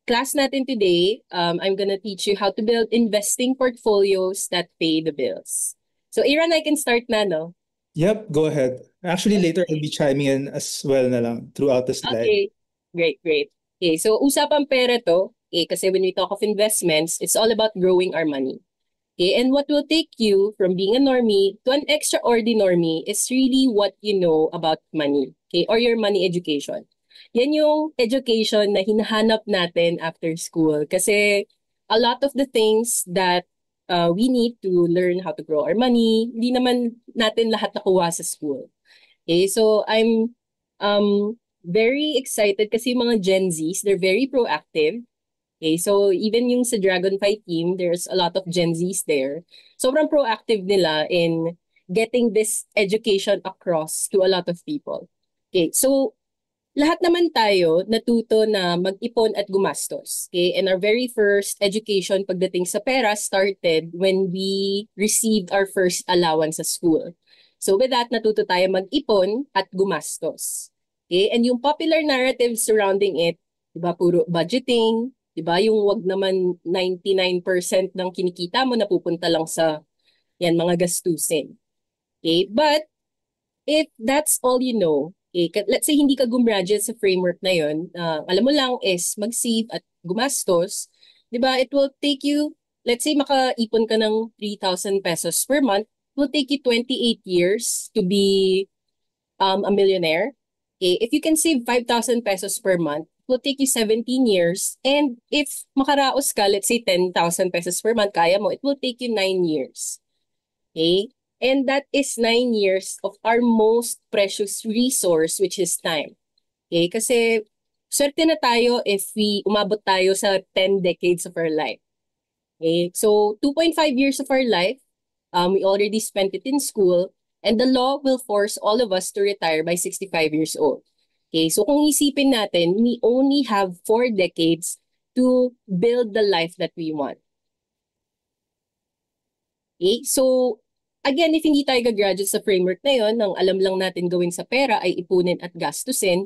class natin today, I'm gonna teach you how to build investing portfolios that pay the bills. So Aaron, I can start na, no? Yep, go ahead. Actually, later I'll be chiming in as well na lang throughout the slide. Okay, great, great. Okay, so usapang pera to, okay, kasi when we talk of investments, it's all about growing our money. Okay, and what will take you from being a normie to an extraordinary normie is really what you know about money, okay, or your money education. Yan yung education na hinahanap natin after school kasi a lot of the things that we need to learn how to grow our money, hindi naman natin lahat nakuha sa school. Okay, so I'm very excited kasi yung mga Gen Zs, they're very proactive. Okay, so even yung sa Dragonfly team, there's a lot of Gen Zs there. Sobrang proactive nila in getting this education across to a lot of people. Okay, so lahat naman tayo natuto na mag-ipon at gumastos. Okay, and our very first education pagdating sa pera started when we received our first allowance sa school. So with that, natuto tayo mag-ipon at gumastos. Okay, and yung popular narrative surrounding it, di ba, puro budgeting, di ba, yung wag naman 99% ng kinikita mo napupunta lang sa yan mga gastusin. Okay, but if that's all you know, okay, let's say hindi ka gumraduate sa framework na yun, alam mo lang is mag-save at gumastos, di ba, it will take you, let's say makaipon ka ng 3,000 pesos per month, it will take you 28 years to be a millionaire. Okay, if you can save 5,000 pesos per month, it will take you 17 years. And if makaraos ka, let's say 10,000 pesos per month, kaya mo, it will take you 9 years. Okay? And that is 9 years of our most precious resource, which is time. Okay? Kasi swerte na tayo if we umabot tayo sa 10 decades of our life. Okay? So 2.5 years of our life, we already spent it in school, and the law will force all of us to retire by 65 years old. Okay, so kung isipin natin, we only have 4 decades to build the life that we want. Okay, so again, if hindi tayo gagraduate sa framework na yon, nang alam lang natin gawin sa pera ay ipunin at gastusin,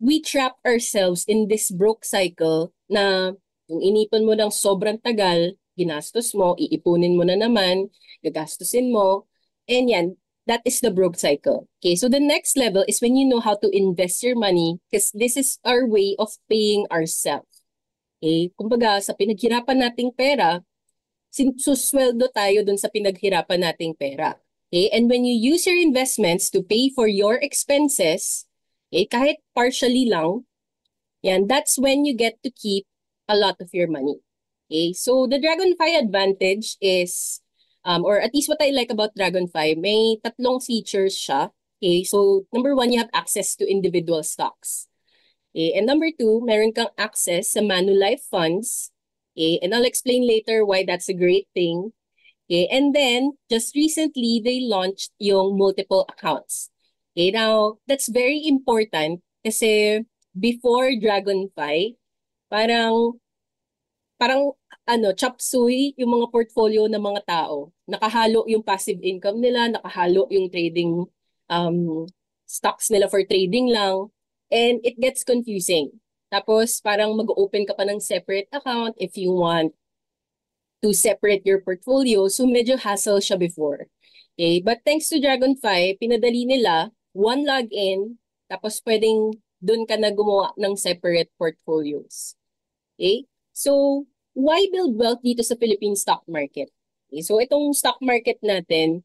we trap ourselves in this broke cycle na kung inipon mo ng sobrang tagal, ginastos mo, iipunin mo na naman, gagastusin mo, and yan, that is the broke cycle. Okay, so the next level is when you know how to invest your money because this is our way of paying ourselves. Okay, kumbaga sa pinaghirapan nating pera, susweldo tayo dun sa pinaghirapan nating pera. Okay, and when you use your investments to pay for your expenses, okay, kahit partially lang, yan, that's when you get to keep a lot of your money. Okay, so the Dragonfly advantage is, or at least what I like about Dragonfly, may tatlong features siya. Okay, so number 1, you have access to individual stocks. Okay, and number 2, meron kang access sa Manulife funds. Okay, and I'll explain later why that's a great thing. Okay, and then just recently they launched yung multiple accounts. Okay, now that's very important kasi before Dragonfly, parang parang chop suey yung mga portfolio ng mga tao. Nakahalo yung passive income nila, nakahalo yung trading stocks nila for trading lang, and it gets confusing. Tapos parang mag-open ka pa ng separate account if you want to separate your portfolio. So medyo hassle siya before. Okay, but thanks to Dragonfly, pinadali nila one login, tapos pwedeng doon ka na gumawa ng separate portfolios. Okay? So, why build wealth dito sa Philippine stock market? Okay, so itong stock market natin,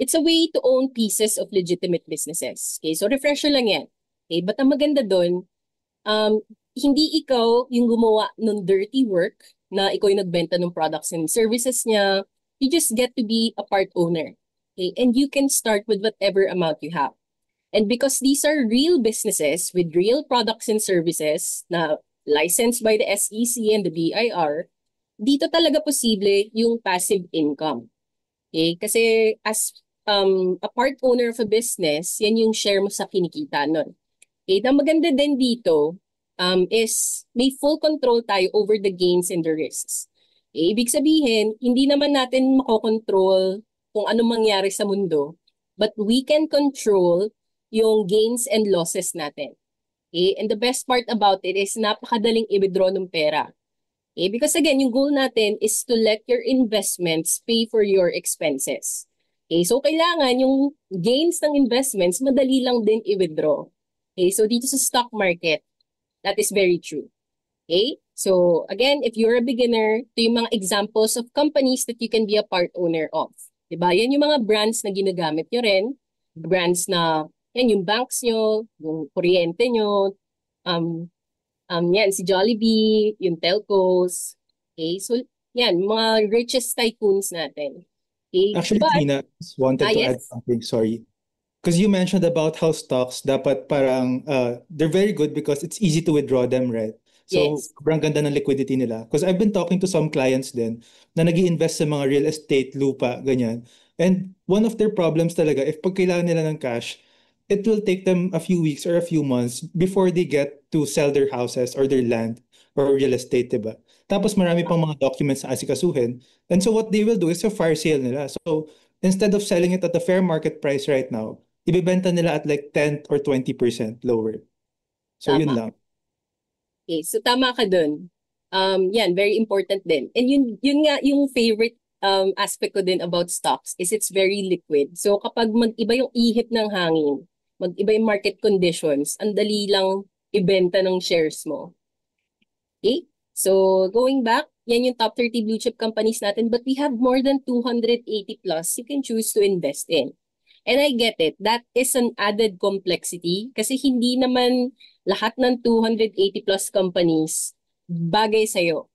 it's a way to own pieces of legitimate businesses. Okay, so refresher lang yan. Okay, but ang maganda doon, hindi ikaw yung gumawa ng dirty work na ikaw yung nagbenta ng products and services niya. You just get to be a part owner. Okay, and you can start with whatever amount you have. And because these are real businesses with real products and services na licensed by the SEC and the BIR, dito talaga posible yung passive income. Okay? Kasi as a part owner of a business, yan yung share mo sa kinikita nun. Okay? Na maganda din dito is may full control tayo over the gains and the risks. Okay? Ibig sabihin, hindi naman natin makokontrol kung anong mangyari sa mundo, but we can control yung gains and losses natin. Okay? And the best part about it is napakadaling i-withdraw ng pera. Okay? Because again, yung goal natin is to let your investments pay for your expenses. Okay? So kailangan yung gains ng investments, madali lang din i-withdraw. Okay? So dito sa stock market, that is very true. Okay? So again, if you're a beginner, ito yung mga examples of companies that you can be a part owner of. Diba? Yan yung mga brands na ginagamit nyo rin. Brands na, yan yung banks nyo, yung kuryente nyo, yan, si Jollibee, yung telcos. Okay? So yan, mga richest tycoons natin. Okay? Actually, But, Tina, just wanted to add yes, something, sorry. Because you mentioned about how stocks dapat parang they're very good because it's easy to withdraw them, right? So, yes, sobrang ganda ng liquidity nila. Because I've been talking to some clients din na nag-i-invest sa mga real estate, lupa, ganyan. And one of their problems talaga, if pag kailangan nila ng cash, it will take them a few weeks or a few months before they get to sell their houses or their land or real estate, diba? Tapos marami pang mga documents na asikasuhin. And so what they will do is a fire sale nila. So, instead of selling it at the fair market price right now, ibebenta nila at like 10 or 20% lower. So yun tama. lang. Okay, so tama ka dun. Yan, very important din. And yun nga yung favorite aspect ko din about stocks is it's very liquid. So kapag mag-iba yung ihip ng hangin, mag-iba yung market conditions, ang dali lang ibenta ng shares mo. Okay? So going back, yan yung top 30 blue chip companies natin, but we have more than 280 plus you can choose to invest in. And I get it. That is an added complexity kasi hindi naman lahat ng 280 plus companies bagay sa'yo.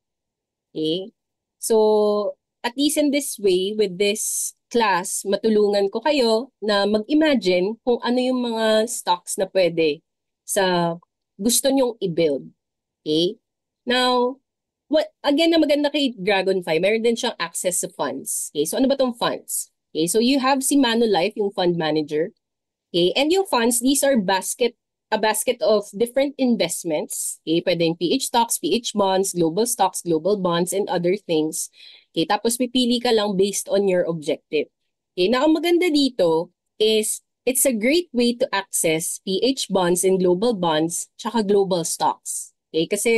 Okay? So, at least in this way, with this class, matulungan ko kayo na mag-imagine kung ano yung mga stocks na pwede sa gusto nyong i-build. Okay? Now, what again na maganda kay Dragonfly, meron din siyang access sa funds. Okay? So, ano ba tong funds? Okay, so you have si Manulife, yung fund manager. Okay, and yung funds, these are a basket of different investments. Okay, pwedeng PH stocks, PH bonds, global bonds, and other things. Okay, tapos pipili ka lang based on your objective. Okay, na ang maganda dito is it's a great way to access PH bonds and global bonds, tsaka global stocks. Okay, kasi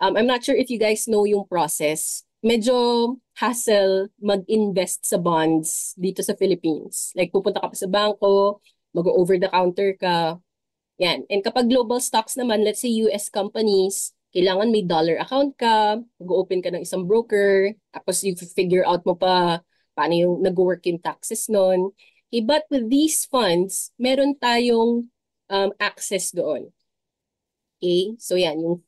I'm not sure if you guys know yung process. Medyo hassle mag-invest sa bonds dito sa Philippines. Like pupunta ka pa sa bangko, mag-over the counter ka. Yan. And kapag global stocks naman, let's say US companies, kailangan may dollar account ka, mag-open ka ng isang broker, tapos you figure out mo pa paano yung nag-work yung taxes nun. Okay, but with these funds, meron tayong access doon. Okay, so yan, yung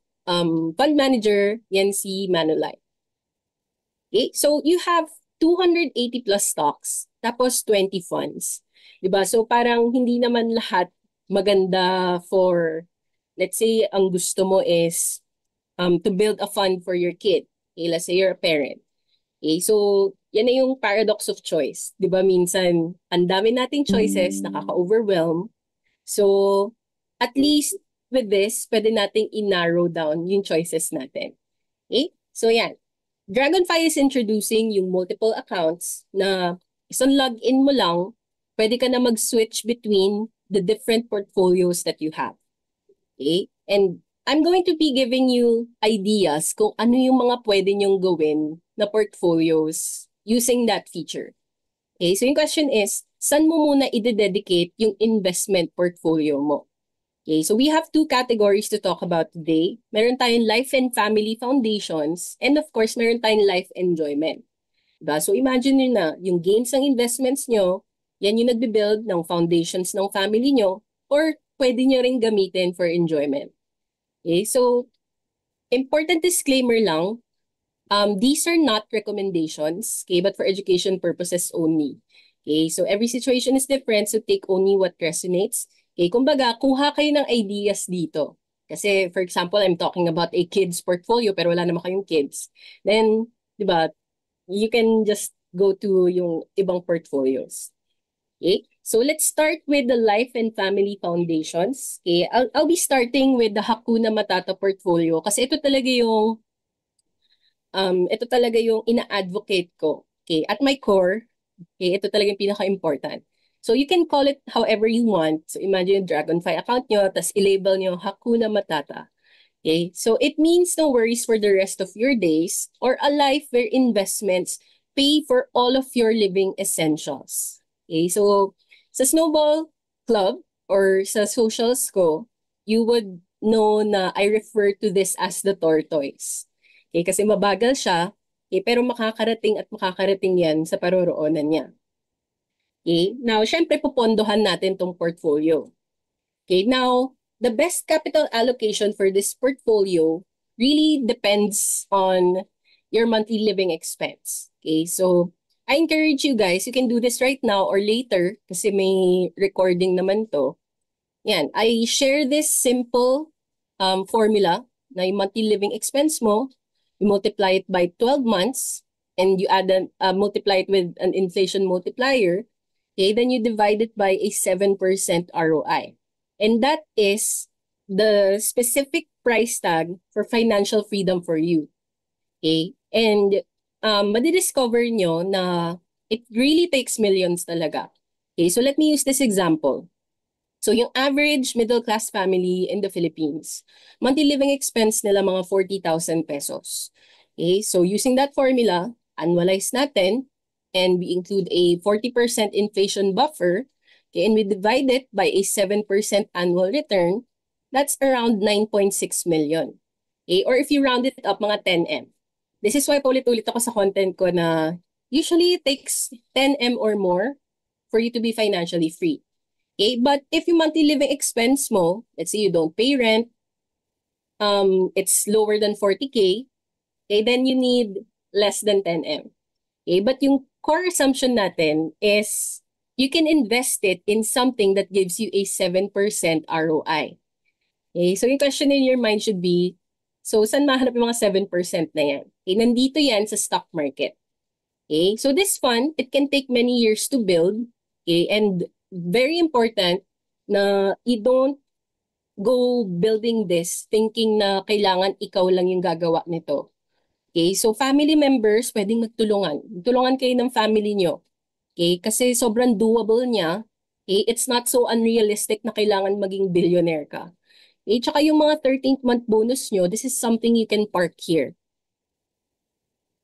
fund manager, yan si Manulife. Okay, so you have 280 plus stocks, tapos 20 funds. Diba? So parang hindi naman lahat maganda for, let's say, ang gusto mo is to build a fund for your kid. Okay, let's say you're a parent. Okay, so yan na yung paradox of choice. Diba minsan, ang dami nating choices, nakaka-overwhelm. So, at least with this, pwede nating i-narrow down yung choices natin. Okay? So, yan. Dragonfly is introducing yung multiple accounts na isang login mo lang, pwede ka na mag-switch between the different portfolios that you have. Okay? And I'm going to be giving you ideas kung ano yung mga pwede nyong gawin na portfolios using that feature. Okay, so yung question is, saan mo muna i-dedicate yung investment portfolio mo? Okay, so we have two categories to talk about today. Meron tayong life and family foundations, and of course, meron tayong life enjoyment. Diba? So imagine nyo na, yung gains ng investments nyo, yan yung nagbe-build ng foundations ng family nyo, or pwede nyo rin gamitin for enjoyment. Okay, so important disclaimer lang, these are not recommendations, okay, but for education purposes only. Okay, so every situation is different, so take only what resonates. Okay, kumbaga, kuha kayo ng ideas dito. Kasi, for example, I'm talking about a kids portfolio, pero wala naman kayong kids. Then, di ba, you can just go to yung ibang portfolios. Okay, so let's start with the life and family foundations. Okay, I'll be starting with the Hakuna Matata portfolio kasi ito talaga yung ina-advocate ko. Okay, at my core, okay, ito talaga yung pinaka-important. So you can call it however you want. So imagine yung Dragonfly account nyo, tas i-label nyo Hakuna Matata. Okay, so it means no worries for the rest of your days or a life where investments pay for all of your living essentials. Okay, so sa Snowball Club or sa socials ko, you would know na I refer to this as the tortoise. Okay, kasi mabagal siya, okay, pero makakarating at makakarating yan sa paroroonan niya. Okay, now syempre pupondohan natin tong portfolio. Okay, now the best capital allocation for this portfolio really depends on your monthly living expense. Okay, so I encourage you guys, you can do this right now or later kasi may recording naman to. Yan, I share this simple formula na yung monthly living expense mo, you multiply it by 12 months, and you multiply it with an inflation multiplier, okay, then you divide it by a 7% ROI. And that is the specific price tag for financial freedom for you. Okay? And madidiscover nyo na it really takes millions talaga. Okay, so let me use this example. So yung average middle-class family in the Philippines, monthly living expense nila mga 40,000 pesos. Okay, so using that formula, annualize natin, and we include a 40% inflation buffer, okay, and we divide it by a 7% annual return, that's around 9.6 million. Okay, or if you round it up, mga 10M. This is why paulit-ulit ako sa content ko na usually it takes 10M or more for you to be financially free. Okay, but if yung monthly living expense mo, let's say you don't pay rent, it's lower than 40K, okay, then you need less than 10M. Okay, but yung core assumption natin is you can invest it in something that gives you a 7% ROI. Okay, so yung question in your mind should be, so saan mahanap yung mga 7% na yan? Okay, nandito yan sa stock market. Okay, so this fund, it can take many years to build, okay, and very important na you don't go building this thinking na kailangan ikaw lang yung gagawa nito. Okay, so family members pwedeng magtulungan. Tulungan kayo ng family nyo. Okay, kasi sobrang doable niya. Okay, it's not so unrealistic na kailangan maging billionaire ka. Okay, tsaka yung mga 13th month bonus nyo, this is something you can park here.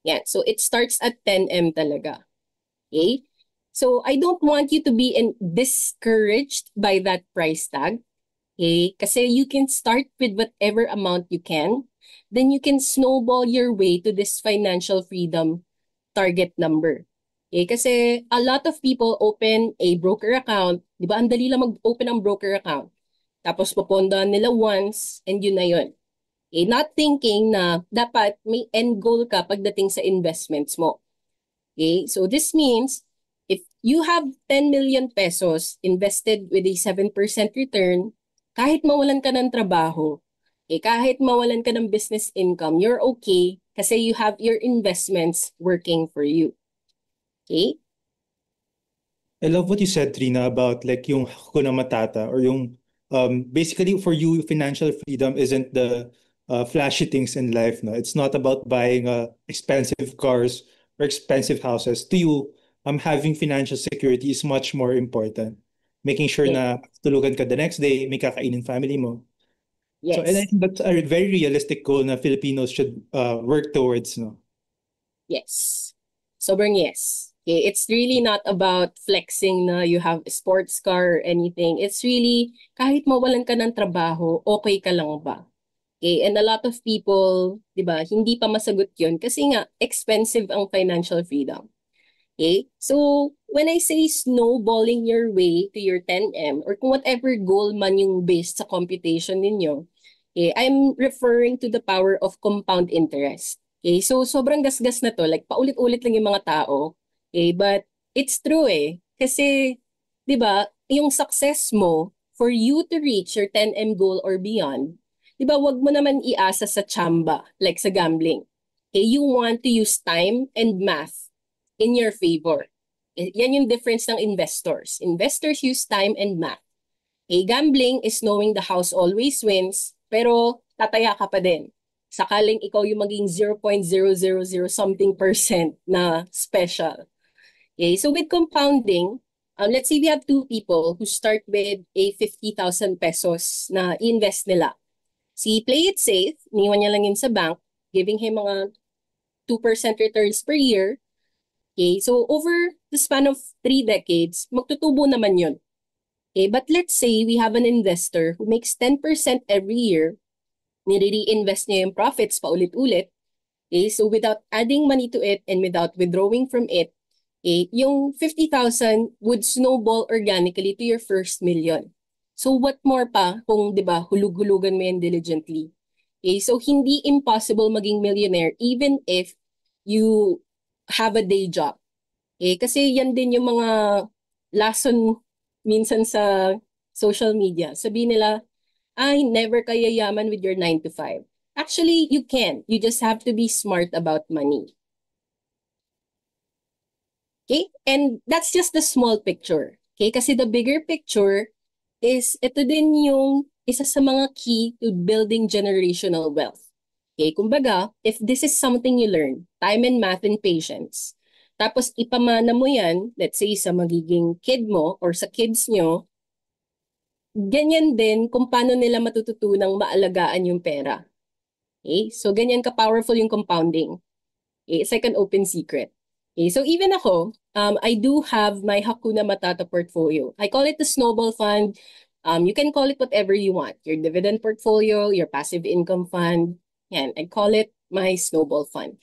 Yan, so it starts at 10M talaga. Okay? So I don't want you to be discouraged by that price tag. Okay? Kasi you can start with whatever amount you can. Then you can snowball your way to this financial freedom target number. Okay? Kasi a lot of people open a broker account. Di ba? Ang dali lang mag-open ang broker account. Tapos pupondahan nila once and yun na yun. Okay? Not thinking na dapat may end goal ka pagdating sa investments mo. Okay? So this means if you have 10 million pesos invested with a 7% return, kahit mawalan ka ng trabaho, kahit mawalan ka ng business income, you're okay kasi you have your investments working for you. Okay? I love what you said, Trina, about like yung Hakuna Matata or yung basically for you, financial freedom isn't the flashy things in life. No, it's not about buying expensive cars or expensive houses. To you, having financial security is much more important. Making sure Yes. na tulugan ka the next day, may kakainin family mo. So, and I Yes. think that's a very realistic goal na Filipinos should work towards, no? Yes. Sobrang yes. Okay, it's really not about flexing na you have a sports car or anything. It's really, kahit mawalan ka ng trabaho, okay ka lang ba? Okay, and a lot of people, di ba, hindi pa masagot yun kasi nga, expensive ang financial freedom. Okay, so when I say snowballing your way to your 10M or kung whatever goal man yung based sa computation ninyo, okay, I'm referring to the power of compound interest. Okay, so sobrang gasgas na to, like paulit-ulit lang yung mga tao. Okay, but it's true eh. Kasi, di ba, yung success mo for you to reach your 10M goal or beyond, di ba, wag mo naman iasa sa chamba, like sa gambling. Okay, you want to use time and math in your favor. Yan yung difference ng investors. Investors use time and math. Okay, gambling is knowing the house always wins, pero tataya ka pa din. Sakaling ikaw yung maging 0.000 something percent na special. Okay, so with compounding, Let's say we have two people who start with a 50,000 pesos na invest nila. Si play it safe, iniwan niya lang yun sa bank, giving him mga 2% returns per year. Okay, so over the span of 3 decades, magtutubo naman yun. Okay, but let's say we have an investor who makes 10% every year, nire-reinvest niya yung profits paulit-ulit. Okay, so without adding money to it and without withdrawing from it, okay, yung 50,000 would snowball organically to your first million. So what more pa kung 'di ba hulug-hulugan mo yan diligently. Okay, so hindi impossible maging millionaire even if you have a day job. Kasi yan din yung mga lason minsan sa social media. Sabihin nila, ay, never kayo yaman with your 9 to 5. Actually, you can. You just have to be smart about money. Okay? And that's just the small picture. Okay? Kasi the bigger picture is ito din yung isa sa mga key to building generational wealth. Okay? Kumbaga, if this is something you learn, time and math and patience, tapos ipamana mo yan, let's say sa magiging kid mo or sa kids nyo, ganyan din kung paano nila matututunang maalagaan yung pera. Okay? So ganyan ka-powerful yung compounding. Okay? It's like an open secret. Okay? So even ako, I do have my Hakuna Matata portfolio. I call it the snowball fund. You can call it whatever you want. Your dividend portfolio, your passive income fund. Yan, I call it my snowball fund.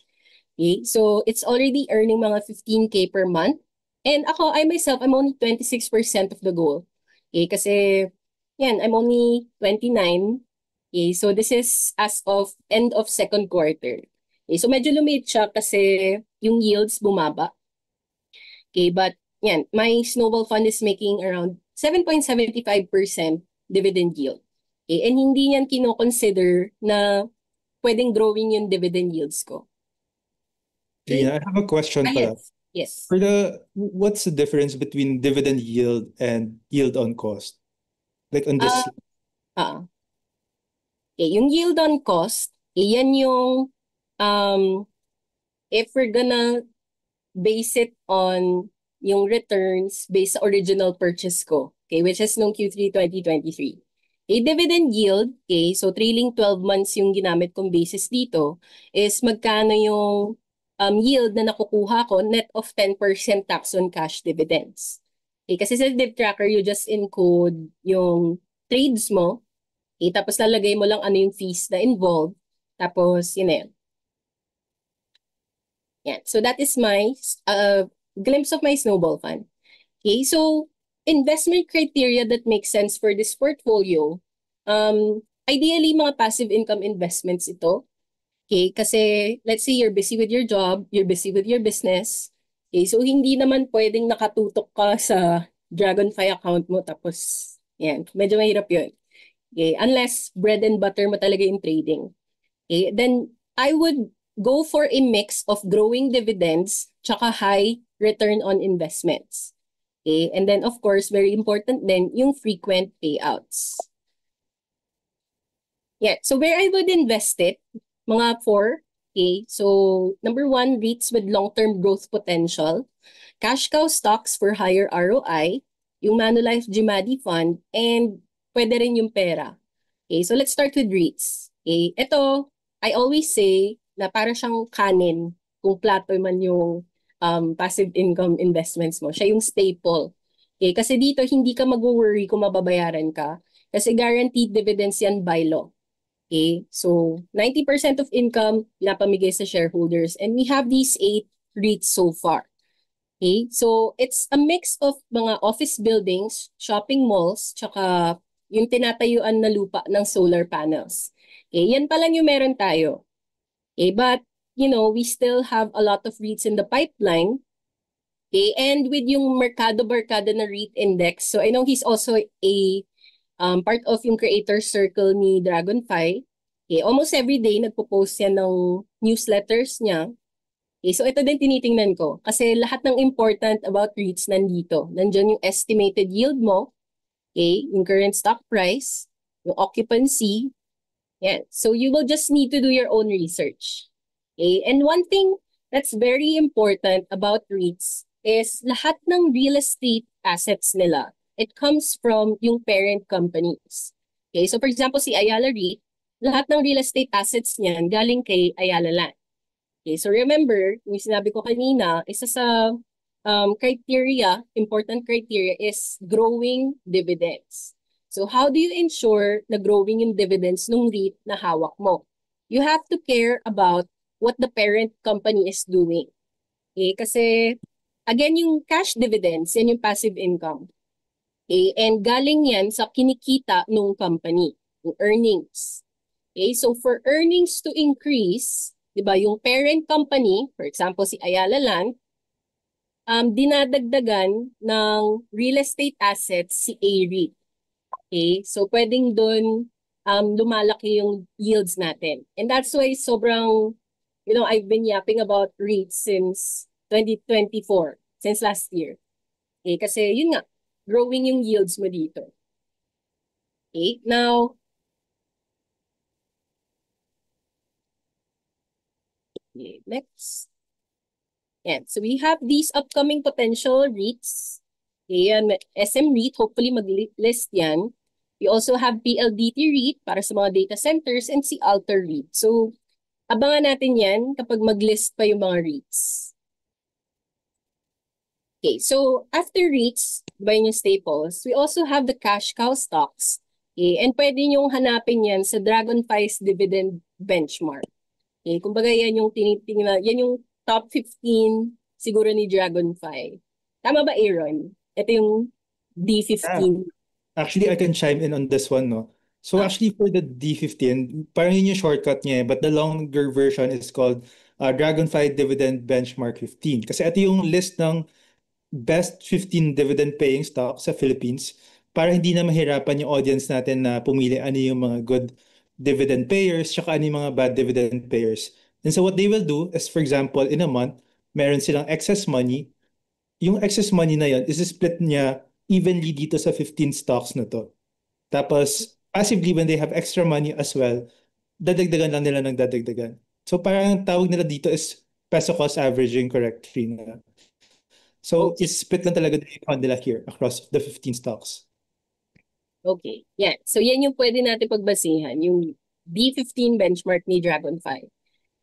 Okay? So it's already earning mga 15K per month. And ako, I myself, I'm only 26% of the goal. Okay? Kasi, yan, I'm only 29. Okay? So this is as of end of second quarter. Okay? So medyo lumit siya kasi yung yields bumaba. Okay? But, yan, my snowball fund is making around 7.75% dividend yield. Okay? And hindi yan kino-consider na pwedeng growing yung dividend yields ko. Okay. Yeah, I have a question pala. Yes. What's the difference between dividend yield and yield on cost? Like on this, Okay, yung yield on cost, yan yung if we're gonna base it on yung returns based sa original purchase ko, okay, which is nung Q3 2023. A dividend yield, okay, so trailing 12 months yung ginamit kong basis dito, is magkano yung yield na nakukuha ko net of 10% tax on cash dividends. Okay, kasi sa DivTracker, you just encode yung trades mo, okay, tapos lalagay mo lang ano yung fees na involved, tapos yun na yun. Yeah, so that is my glimpse of my snowball fund. Okay, so investment criteria that make sense for this portfolio, ideally mga passive income investments ito. Okay, kasi let's say you're busy with your job, you're busy with your business. Okay, so hindi naman pwedeng nakatutok ka sa Dragonfly account mo tapos yan, medyo mahirap yun. Okay, unless bread and butter mo talaga yung trading. Okay, then I would go for a mix of growing dividends tsaka high return on investments. Okay, and then of course, very important then yung frequent payouts. Yeah, so where I would invest it, mga 4. Okay, so number 1, REITs with long-term growth potential, cash cow stocks for higher ROI, yung Manulife Gmadi Fund, and pwede rin yung pera. Okay, so let's start with REITs. Okay, ito, I always say na para siyang kanin kung plato man yung passive income investments mo. Siya yung staple. Okay, kasi dito hindi ka mag-worry kung mababayaran ka kasi guaranteed dividends yan by law. Okay, so 90% of income pinapamigay sa shareholders and we have these 8 REITs so far. Okay, so it's a mix of mga office buildings, shopping malls, tsaka yung tinatayuan na lupa ng solar panels. Okay, yan pa lang yung meron tayo. Okay, but you know, we still have a lot of REITs in the pipeline. Okay, and with yung Mercado Barkada na REIT Index, so I know he's also a part of yung creator circle ni Dragonfly. Okay, almost every day nagpo-post yan ng newsletters niya. Okay, so ito din tinitingnan ko kasi lahat ng important about REITs nandito. Nandiyan yung estimated yield mo, okay, yung current stock price, yung occupancy. Yeah. So you will just need to do your own research. Okay, and one thing that's very important about REITs is lahat ng real estate assets nila, it comes from yung parent companies. Okay, so for example, si Ayala REIT, lahat ng real estate assets niyan galing kay Ayala Land. Okay, so remember, yung sinabi ko kanina, isa sa criteria, important criteria is growing dividends. So how do you ensure na growing yung dividends ng REIT na hawak mo? You have to care about what the parent company is doing. Okay, kasi again, yung cash dividends, yan yung passive income. Okay, and galing yan sa kinikita ng company, yung earnings. Okay, so for earnings to increase, di ba, yung parent company, for example, si Ayala Land, dinadagdagan ng real estate assets si AREIT. Okay, so pwedeng doon lumalaki yung yields natin. And that's why sobrang, I've been yapping about REITs since 2024, since last year. Okay, kasi yun nga, growing yung yields mo dito. Okay, now, okay, next. Yan. So we have these upcoming potential REITs. Ayan, SM REIT, hopefully mag-list yan. We also have PLDT REIT para sa mga data centers and si Alter REIT. So abangan natin yan kapag mag-list pa yung mga REITs. Okay, so after REITs, ba yung staples, we also have the cash cow stocks. Okay, and pwede niyong hanapin yan sa Dragonfly's dividend benchmark. Okay, kumbaga yan yung tinitingnan, yan yung top 15 siguro ni Dragonfly. Tama ba, Aaron? Ito yung D15. Actually, I can chime in on this one, no? So actually for the D15, parang yun yung shortcut niya, but the longer version is called Dragonfly Dividend Benchmark 15. Kasi ito yung list ng best 15 dividend paying stocks sa Philippines para hindi na mahirapan yung audience natin na pumili ano yung mga good dividend payers tsaka ano yung mga bad dividend payers. And so what they will do is, for example, in a month, meron silang excess money. Yung excess money na yun is split niya evenly dito sa 15 stocks na to. Tapos, passively, when they have extra money as well, dadagdagan lang nila ng dadagdagan. So parang tawag nila dito is peso cost averaging correctly na. So, Okay. split lang talaga yung fund nila here across the 15 stocks. Okay. Yan. So yan yung pwede natin pagbasihan, yung D15 benchmark ni Dragonfly.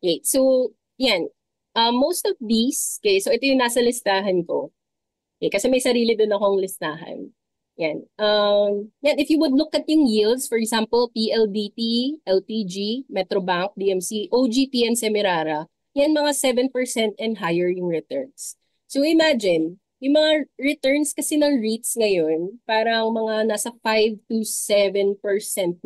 Okay. So, yan. Most of these, okay, so ito yung nasa listahan ko. Okay, kasi may sarili doon akong listahan. Yan. Yan, if you would look at yung yields, for example, PLDT, LTG, Metrobank, DMC, OGP, and Semirara, yan mga 7% and higher yung returns. So imagine, yung mga returns kasi ng REITs ngayon, parang mga nasa 5 to 7%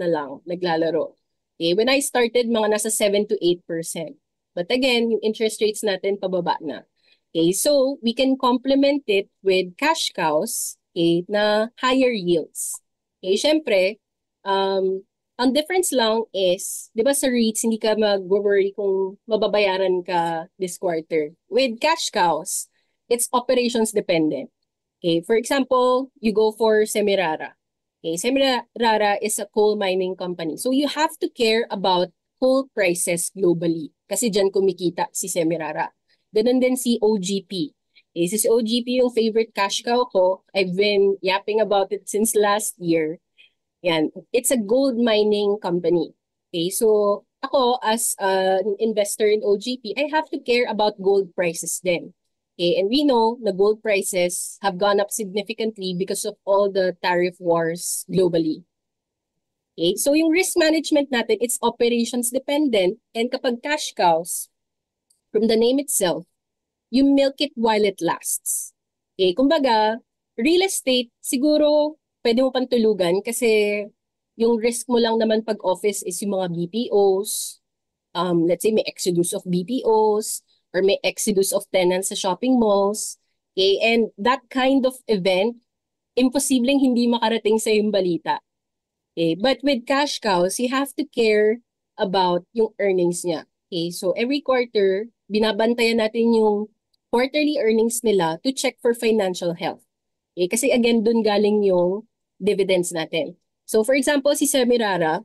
na lang naglalaro. Okay, when I started, mga nasa 7 to 8%. But again, yung interest rates natin pababa na. Okay, so we can complement it with cash cows, okay, na higher yields. Okay, syempre, ang difference lang is, di ba sa REITs, hindi ka mag-worry kung mababayaran ka this quarter. With cash cows, it's operations dependent. Okay, for example, you go for Semirara. Okay, Semirara is a coal mining company. So you have to care about coal prices globally kasi dyan kumikita si Semirara. Ganun din si OGP. Eh, si OGP yung favorite cash cow ko. I've been yapping about it since last year. Yan. It's a gold mining company. Okay, so ako as an investor in OGP, I have to care about gold prices then. Okay, and we know the gold prices have gone up significantly because of all the tariff wars globally. Okay, so yung risk management natin, it's operations dependent, and kapag cash cows, from the name itself, you milk it while it lasts. Okay, kumbaga, real estate, siguro pwede mo pang tulugan kasi yung risk mo lang naman pag office is yung mga BPOs, let's say may exodus of BPOs, or may exodus of tenants sa shopping malls. Okay, and that kind of event, imposibleng hindi makarating sa yung balita. Okay, but with cash cows, you have to care about yung earnings niya. Okay, so every quarter, binabantayan natin yung quarterly earnings nila to check for financial health. Okay, kasi again, dun galing yung dividends natin. So for example, si Semirara,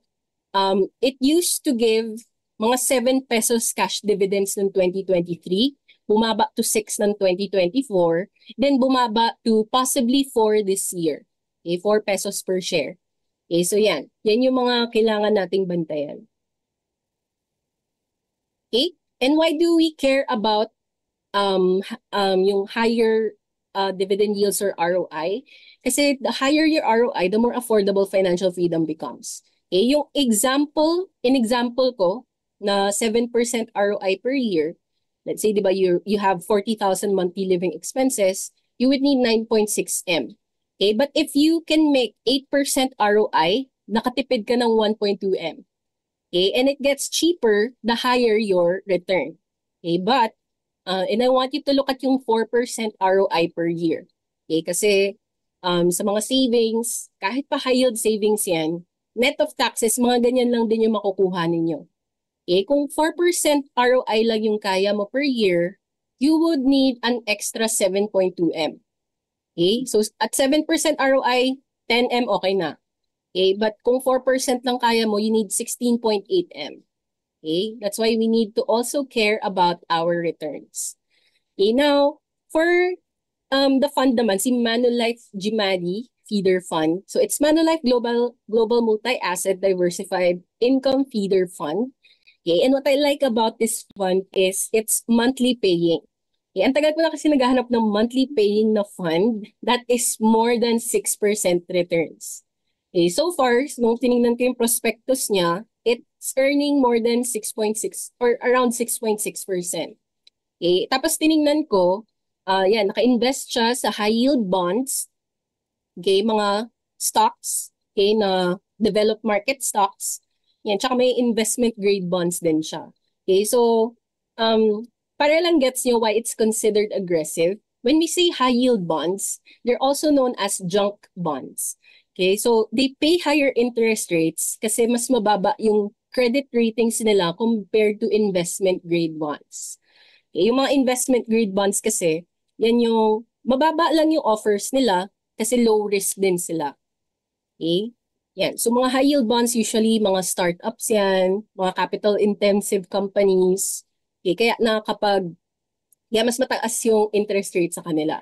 it used to give mga 7 pesos cash dividends noong 2023, bumaba to 6 ng 2024, then bumaba to possibly 4 this year. Okay, 4 pesos per share. Okay, so yan. Yan yung mga kailangan nating bantayan. Okay? And why do we care about yung higher dividend yields or ROI? Kasi the higher your ROI, the more affordable financial freedom becomes. Okay? Yung example ko na 7% ROI per year, let's say, di ba, you have 40,000 monthly living expenses, you would need 9.6 M. Okay? But if you can make 8% ROI, nakatipid ka ng 1.2 M. Okay? And it gets cheaper the higher your return. Okay? But, and I want you to look at yung 4% ROI per year. Okay? Kasi sa mga savings, kahit pa high yield savings yan, net of taxes, mga ganyan lang din yung makukuha ninyo. Okay? Kung 4% ROI lang yung kaya mo per year, you would need an extra 7.2 M. Okay? So at 7% ROI, 10 M okay na. Okay? But kung 4% lang kaya mo, you need 16.8 M. Okay? That's why we need to also care about our returns. Okay? Now, for the fund naman, si Manulife GMADI Feeder Fund. So it's Manulife Global Multi-Asset Diversified Income Feeder Fund. Okay? And what I like about this fund is it's monthly paying. Okay? Ang tagal ko na kasi naghahanap ng monthly paying na fund that is more than 6% returns. Okay, so far, nung tinignan ko yung prospectus niya, it's earning more than 6.6 or around 6.6%. Okay, tapos tinignan ko, yan, naka-invest siya sa high yield bonds, okay, mga stocks, okay, na developed market stocks. Yan, tsaka may investment grade bonds din siya. Okay, so para lang gets nyo why it's considered aggressive. When we say high yield bonds, they're also known as junk bonds. Okay, so they pay higher interest rates kasi mas mababa yung credit ratings nila compared to investment grade bonds. Okay, yung mga investment grade bonds kasi, yan yung mababa lang yung offers nila kasi low risk din sila. Okay? Yan. So mga high yield bonds usually mga startups yan, mga capital intensive companies. Okay, kaya na kapag mas mataas yung interest rate sa kanila.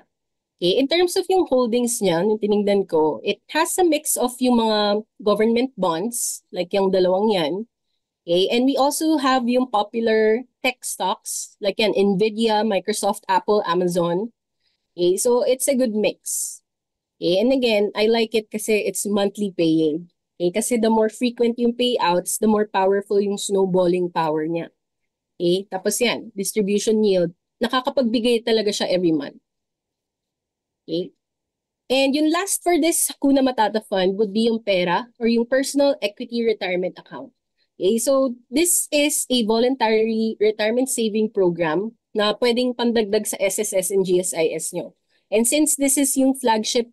Okay, in terms of yung holdings niya, yung tinignan ko, it has a mix of yung mga government bonds, like yung dalawang yan. Okay, and we also have yung popular tech stocks, like yan, Nvidia, Microsoft, Apple, Amazon. Okay, so it's a good mix. Okay, and again, I like it kasi it's monthly paying. Okay, kasi the more frequent yung payouts, the more powerful yung snowballing power niya. Okay, tapos yan, distribution yield, nakakapagbigay talaga siya every month. Okay. And yung last for this Hakuna Matata Fund would be yung PERA or yung Personal Equity Retirement Account. Okay, so this is a voluntary retirement saving program na pwedeng pandagdag sa SSS and GSIS nyo. And since this is yung flagship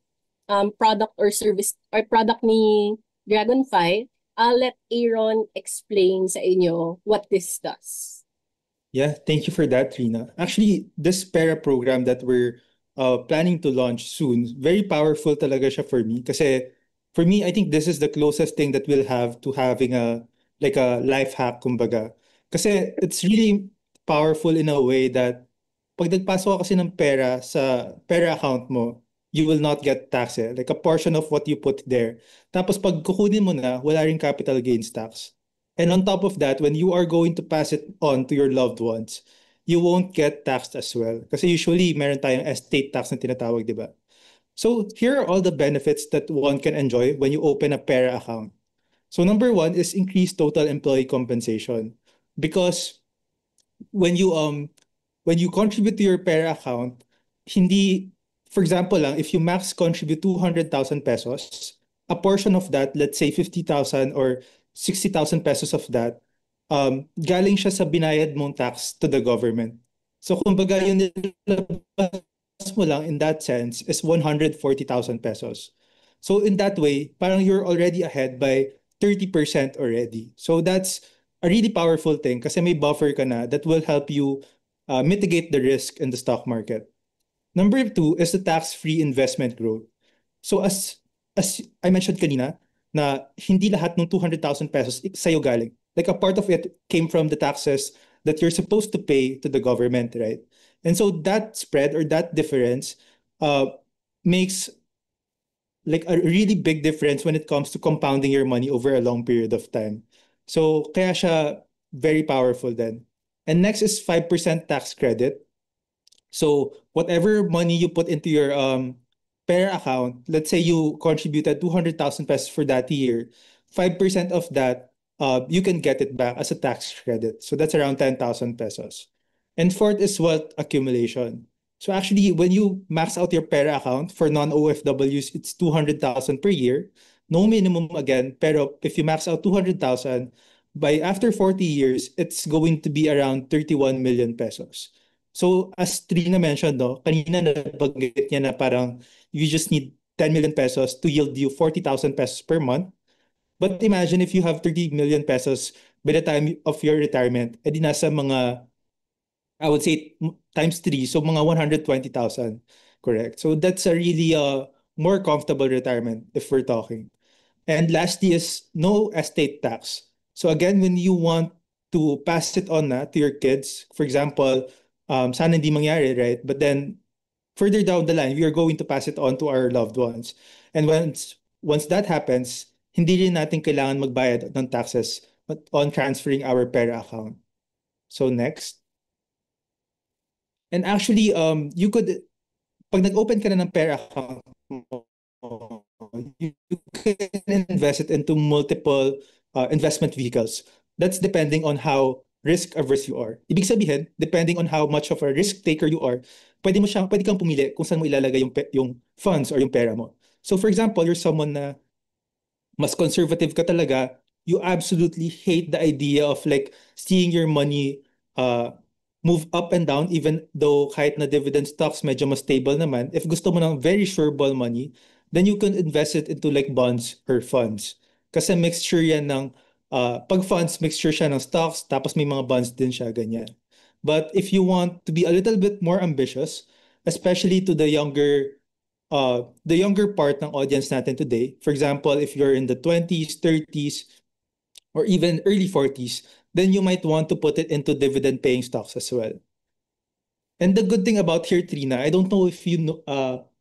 product or service or product ni Dragonfly, I'll let Aaron explain sa inyo what this does. Yeah, thank you for that, Rina. Actually, this PERA program that we're planning to launch soon, very powerful talaga siya for me. Kasi for me, I think this is the closest thing that we'll have to having a life hack, kumbaga. Kasi it's really powerful in a way that pag nagpasok ka kasi ng pera sa pera account mo, you will not get tax eh. Like a portion of what you put there. Tapos pag kukunin mo na, wala ring capital gains tax. And on top of that, when you are going to pass it on to your loved ones, you won't get taxed as well. Kasi usually, meron tayong estate tax na tinatawag, di ba? So here are all the benefits that one can enjoy when you open a PERA account. So number one is increased total employee compensation. Because when you contribute to your PERA account, hindi, for example lang, if you max contribute 200,000 pesos, a portion of that, let's say 50,000 or 60,000 pesos of that, galing siya sa binayad mong tax to the government. So kumbaga yung nilabas mo lang in that sense is 140,000 pesos. So in that way, parang you're already ahead by 30% already. So that's a really powerful thing kasi may buffer ka na that will help you mitigate the risk in the stock market. Number two is the tax-free investment growth. So as I mentioned kanina, na hindi lahat ng 200,000 pesos sa'yo galing. Like a part of it came from the taxes that you're supposed to pay to the government, right? And so that spread or that difference makes like a really big difference when it comes to compounding your money over a long period of time. So kaya siya very powerful then. And next is 5% tax credit. So whatever money you put into your pair account, let's say you contributed 200,000 pesos for that year, 5% of that you can get it back as a tax credit. So that's around 10,000 pesos. And fourth is wealth accumulation. So actually, when you max out your pera account for non-OFWs, it's 200,000 per year. No minimum again, pero if you max out 200,000, by after 40 years, it's going to be around 31 million pesos. So as Trina mentioned, no, kanina nabanggit niya na parang you just need 10 million pesos to yield you 40,000 pesos per month. But imagine if you have 30 million pesos by the time of your retirement, edi nasa mga I would say times three, so mga 120,000. Correct. So that's a really more comfortable retirement if we're talking. And lastly is no estate tax. So again, when you want to pass it on na to your kids, for example, sana hindi mangyari, right? But then further down the line, we are going to pass it on to our loved ones. And once that happens, hindi rin natin kailangan magbayad ng taxes on transferring our pera account. So next. And actually, you could, pag nag-open ka na ng pera account mo, you can invest it into multiple investment vehicles. That's depending on how risk averse you are. Ibig sabihin, depending on how much of a risk taker you are, pwede kang pumili kung saan mo ilalagay yung funds or yung pera mo. So for example, you're someone na mas conservative ka talaga, you absolutely hate the idea of like seeing your money uh, move up and down even though kahit na dividend stocks medyo mas stable naman. If gusto mo ng very sureable money, then you can invest it into like bonds or funds. Kasi mixture yan ng pag funds, mixture siya ng stocks, tapos may mga bonds din siya, ganyan. But if you want to be a little bit more ambitious, especially to the younger part ng audience natin today, for example, if you're in the 20s, 30s, or even early 40s, then you might want to put it into dividend paying stocks as well. And the good thing about here, Trina, I don't know if you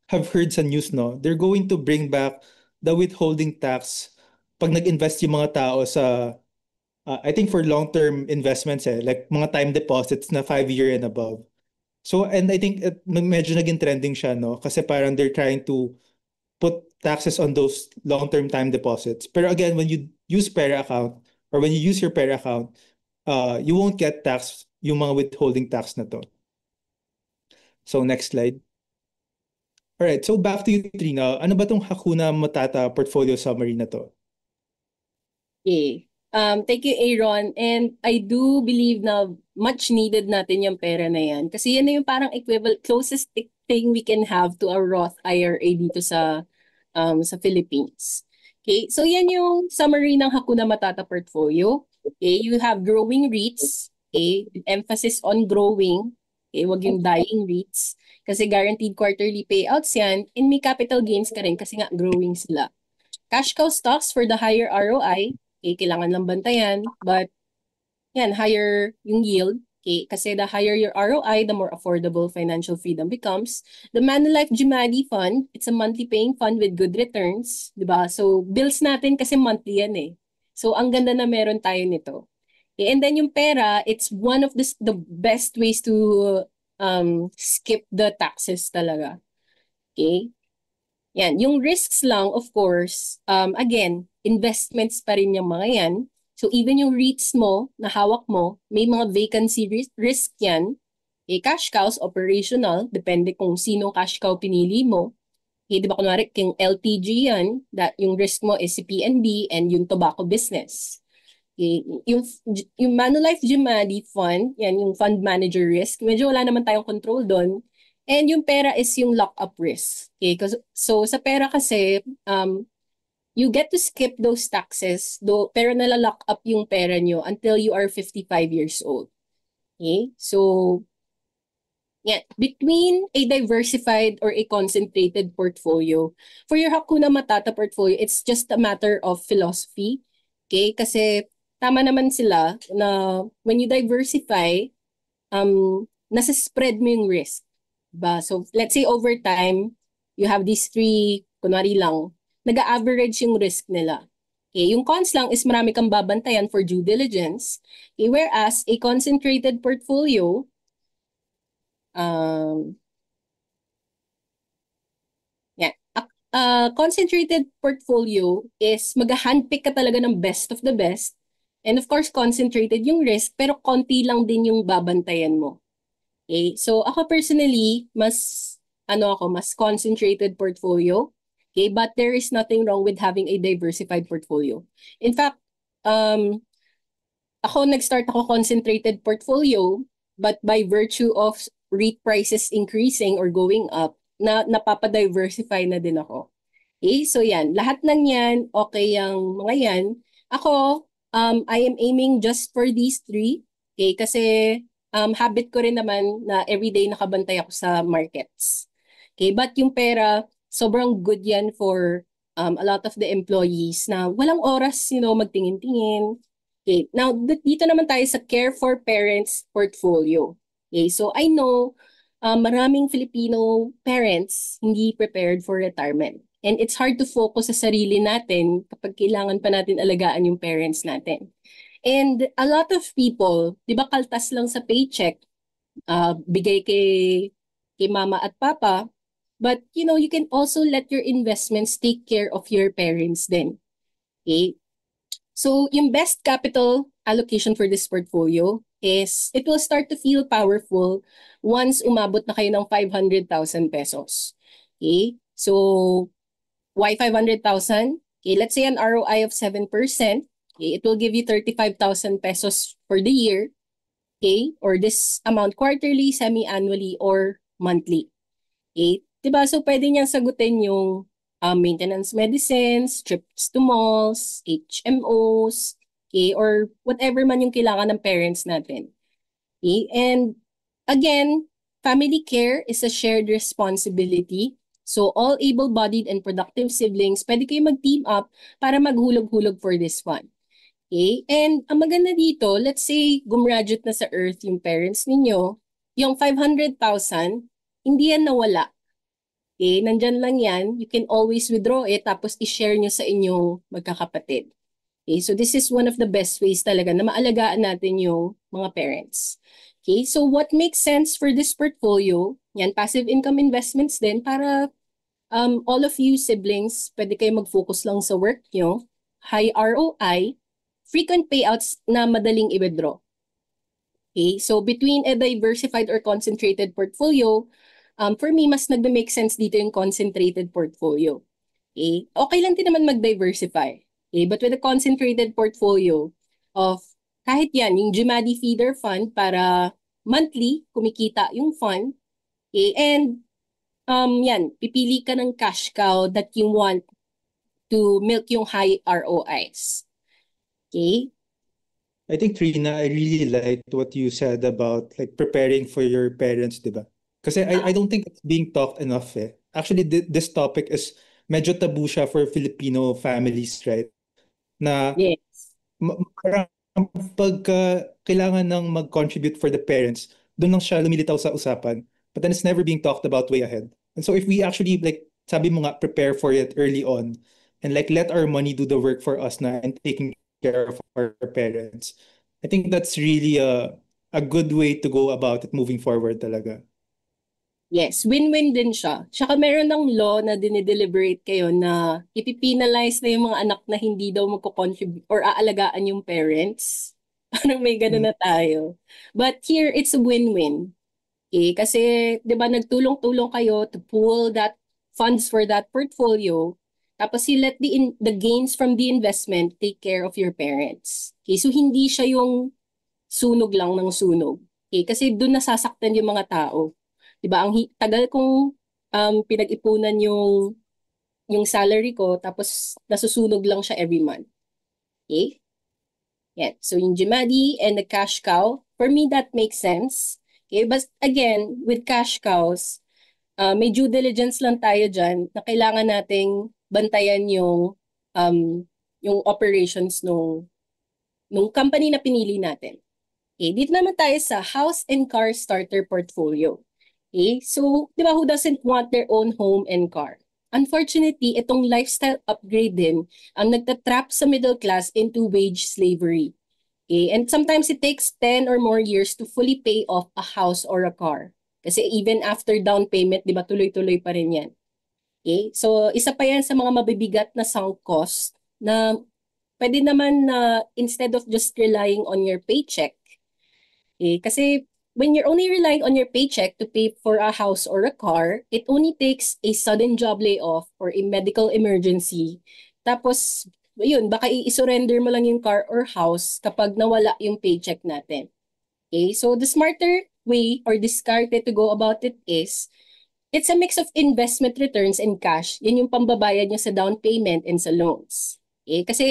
have heard sa news, no? They're going to bring back the withholding tax pag nag-invest yung mga tao sa, I think for long-term investments, like mga time deposits na 5-year and above. So, and I think medyo naging trending siya, no? Kasi parang they're trying to put taxes on those long-term time deposits. Pero again, when you use pera account or when you use your pera account, you won't get tax yung mga withholding tax na to. So next slide. All right, so back to you, Trina. Ano ba tong Hakuna Matata portfolio summary na to? Okay. Thank you, Aaron. And I do believe na much needed natin yung pera na yan. Kasi yan na yung parang equivalent, closest thing we can have to a Roth IRA dito sa Philippines. Okay, so yan yung summary ng Hakuna Matata portfolio. Okay, you have growing REITs. Okay, emphasis on growing. Okay, wag yung dying REITs. Kasi guaranteed quarterly payouts yan. And may capital gains ka rin kasi nga growing sila. Cash cow stocks for the higher ROI. Okay, kailangan lang bantayan. But yan, higher yung yield. Okay, kasi the higher your ROI, the more affordable financial freedom becomes. The Manulife Jumadi Fund, it's a monthly paying fund with good returns. Diba? So, bills natin kasi monthly yan eh. So, ang ganda na meron tayo nito. Okay, and then yung pera, it's one of the best ways to skip the taxes talaga. Okay? Yan. Yung risks lang, of course, again, investments pa rin yung mga yan. So even yung REITs mo, na hawak mo, may mga vacancy risk yan. Cash cows, operational, depende kung sinong cash cow pinili mo. Di ba kunwari, kung LPG yan, that yung risk mo is si PNB and yung tobacco business. Yung Manulife Jumadi Fund, yan yung fund manager risk, medyo wala naman tayong control doon. And yung pera is yung lock-up risk. Okay? So sa pera kasi, you get to skip those taxes, pero nalalock up yung pera nyo until you are 55 years old. Okay? So, yeah, between a diversified or a concentrated portfolio, for your Hakuna Matata portfolio, it's just a matter of philosophy. Okay? Kasi tama naman sila na when you diversify, nasa spread mo yung risk. Diba? So let's say over time, you have these three, kunwari lang, nag-average yung risk nila. Okay, yung cons lang is marami kang babantayan for due diligence. Okay, whereas a concentrated portfolio, um, yeah, concentrated portfolio is mag-handpick ka talaga ng best of the best. And of course, concentrated yung risk, pero konti lang din yung babantayan mo. Okay, so ako personally, mas concentrated portfolio. Okay, but there is nothing wrong with having a diversified portfolio. In fact, um, nag-start ako concentrated portfolio, but by virtue of REIT prices increasing or going up, napapadiversify na din ako. Okay, so yan, lahat ng yan, okay yung mga yan. Ako, I am aiming just for these three. Okay, kasi habit ko rin naman na everyday nakabantay ako sa markets. Okay, but yung pera, sobrang good yan for a lot of the employees na walang oras, magtingin-tingin. Okay, now dito naman tayo sa Care for Parents portfolio. Okay, so I know maraming Filipino parents hindi prepared for retirement. And it's hard to focus sa sarili natin kapag kailangan pa natin alagaan yung parents natin. And a lot of people, di ba kaltas lang sa paycheck, bigay kay mama at papa, but you can also let your investments take care of your parents then. Okay? So yung best capital allocation for this portfolio is it will start to feel powerful once umabot na kayo ng 500,000 pesos. Okay? So why 500,000? Okay, let's say an ROI of 7%. Okay, it will give you 35,000 pesos for the year. Okay, or this amount quarterly, semi-annually, or monthly. Okay, diba? So pwede niyang sagutin yung maintenance medicines, trips to malls, HMOs, okay, or whatever man yung kailangan ng parents natin. Okay, and again, family care is a shared responsibility. So all able-bodied and productive siblings, pwede kayo mag-team up para maghulog-hulog for this one. Okay? And ang maganda dito, let's say gumraduate na sa Earth yung parents ninyo, yung 500,000, hindi yan nawala. Okay? Nandyan lang yan. You can always withdraw it tapos i-share nyo sa inyong magkakapatid. Okay? So this is one of the best ways talaga na maalagaan natin yung mga parents. Okay? So what makes sense for this portfolio, yan, passive income investments din para all of you siblings, pwede kayo mag-focus lang sa work nyo, high ROI, frequent payouts na madaling i-withdraw. Okay, so between a diversified or concentrated portfolio, for me, mas nagbe-make sense dito yung concentrated portfolio. Okay, okay lang din naman mag-diversify. Okay, but with a concentrated portfolio of kahit yan, yung GMADI feeder fund para monthly kumikita yung fund. Okay, and yan, pipili ka ng cash cow that you want to milk yung high ROIs. Okay? I think, Trina, I really liked what you said about like preparing for your parents, di ba? Kasi I don't think it's being talked enough eh. Actually, this topic is medyo taboo siya for Filipino families, right? Na Yes. parang pagka kailangan ng mag-contribute for the parents, doon lang siya lumilitaw sa usapan. But then it's never being talked about way ahead. And so if we actually like, sabi mo nga, prepare for it early on and like let our money do the work for us na and taking care of our parents, I think that's really a good way to go about it moving forward talaga. Yes, win-win din siya. Tsaka meron ng law na dinideliberate kayo na ipipenalize na yung mga anak na hindi daw magko-contribute or aalagaan yung parents. Parang may gano'n Mm. na tayo. But here, it's a win-win. Okay? Kasi, di ba, nagtulong-tulong kayo to pool that funds for that portfolio. Tapos you let the gains from the investment take care of your parents. Okay? So, hindi siya yung sunog lang ng sunog. Okay? Kasi doon nasasaktan yung mga tao. Diba, ang tagal kong pinag-ipunan yung salary ko tapos nasusunog lang siya every month. Okay? Yan. So yung Gmadi and the cash cow, for me that makes sense. Okay? But again, with cash cows, may due diligence lang tayo dyan na kailangan nating bantayan um, yung operations nung company na pinili natin. Okay, dito naman tayo sa house and car starter portfolio. Okay, so di ba who doesn't want their own home and car? Unfortunately, itong lifestyle upgrade din ang nagtatrap sa middle class into wage slavery. Okay, and sometimes it takes 10 or more years to fully pay off a house or a car. Kasi even after down payment, di ba tuloy-tuloy pa rin yan. Okay, so isa pa yan sa mga mabibigat na sunk cost na pwede naman na instead of just relying on your paycheck, kasi when you're only relying on your paycheck to pay for a house or a car, it only takes a sudden job layoff or a medical emergency. Tapos, yun, baka i-surrender mo lang yung car or house kapag nawala yung paycheck natin. Okay, so the smarter way or discarded to go about it is, it's a mix of investment returns and cash. Yan yung pambabayad nyo sa down payment and sa loans. Okay, kasi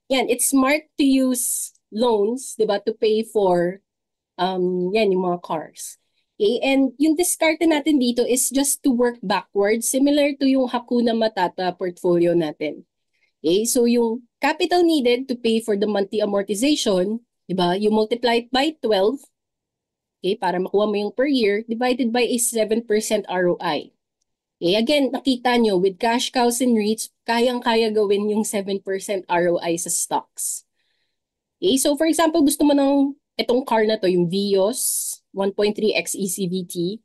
yan, it's smart to use loans, 'di ba, to pay for yan yung mga cars. Okay, and yung discarte natin dito is just to work backwards, similar to yung Hakuna Matata portfolio natin. Okay, so yung capital needed to pay for the monthly amortization, 'di ba? You multiply it by 12, okay, para makuha mo yung per year, divided by a 7% ROI. Okay, again, nakita nyo, with cash cows and REITs, kayang-kaya gawin yung 7% ROI sa stocks. Okay, so for example, gusto mo ng itong car na to, yung Vios 1.3x ECVT.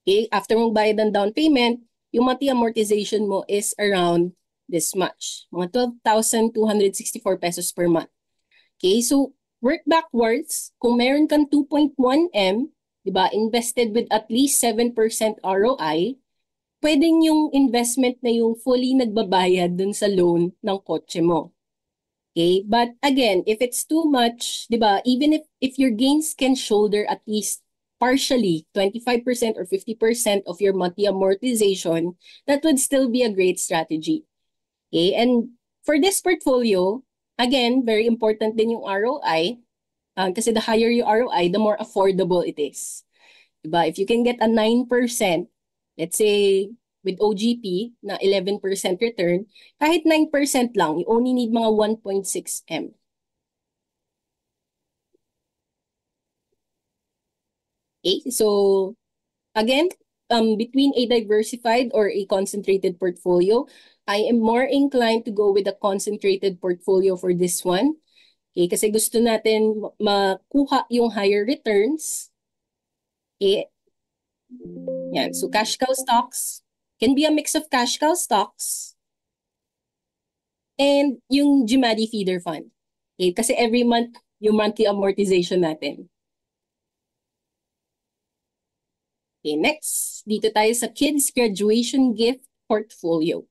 Okay, after mong bayad ng down payment, yung monthly amortization mo is around this much, mga 12,264 pesos per month. Okay, so work backwards, kung meron kang 2.1M, di ba, invested with at least 7% ROI, pwedeng yung investment na yung fully nagbabayad dun sa loan ng kotse mo. Okay? But again, if it's too much, di ba, even if your gains can shoulder at least partially 25% or 50% of your monthly amortization, that would still be a great strategy. Okay? And for this portfolio, again, very important din yung ROI, kasi the higher your ROI, the more affordable it is. Diba? If you can get a 9%, let's say with OGP na 11% return, kahit 9% lang, you only need mga 1.6M. Okay, so again, between a diversified or a concentrated portfolio, I am more inclined to go with a concentrated portfolio for this one. Okay, kasi gusto natin makuha yung higher returns. Okay. Yan, so cash cow stocks can be a mix of cash cow stocks and yung GMADI feeder fund. Okay, kasi every month yung monthly amortization natin. Okay, next, dito tayo sa kids graduation gift portfolio.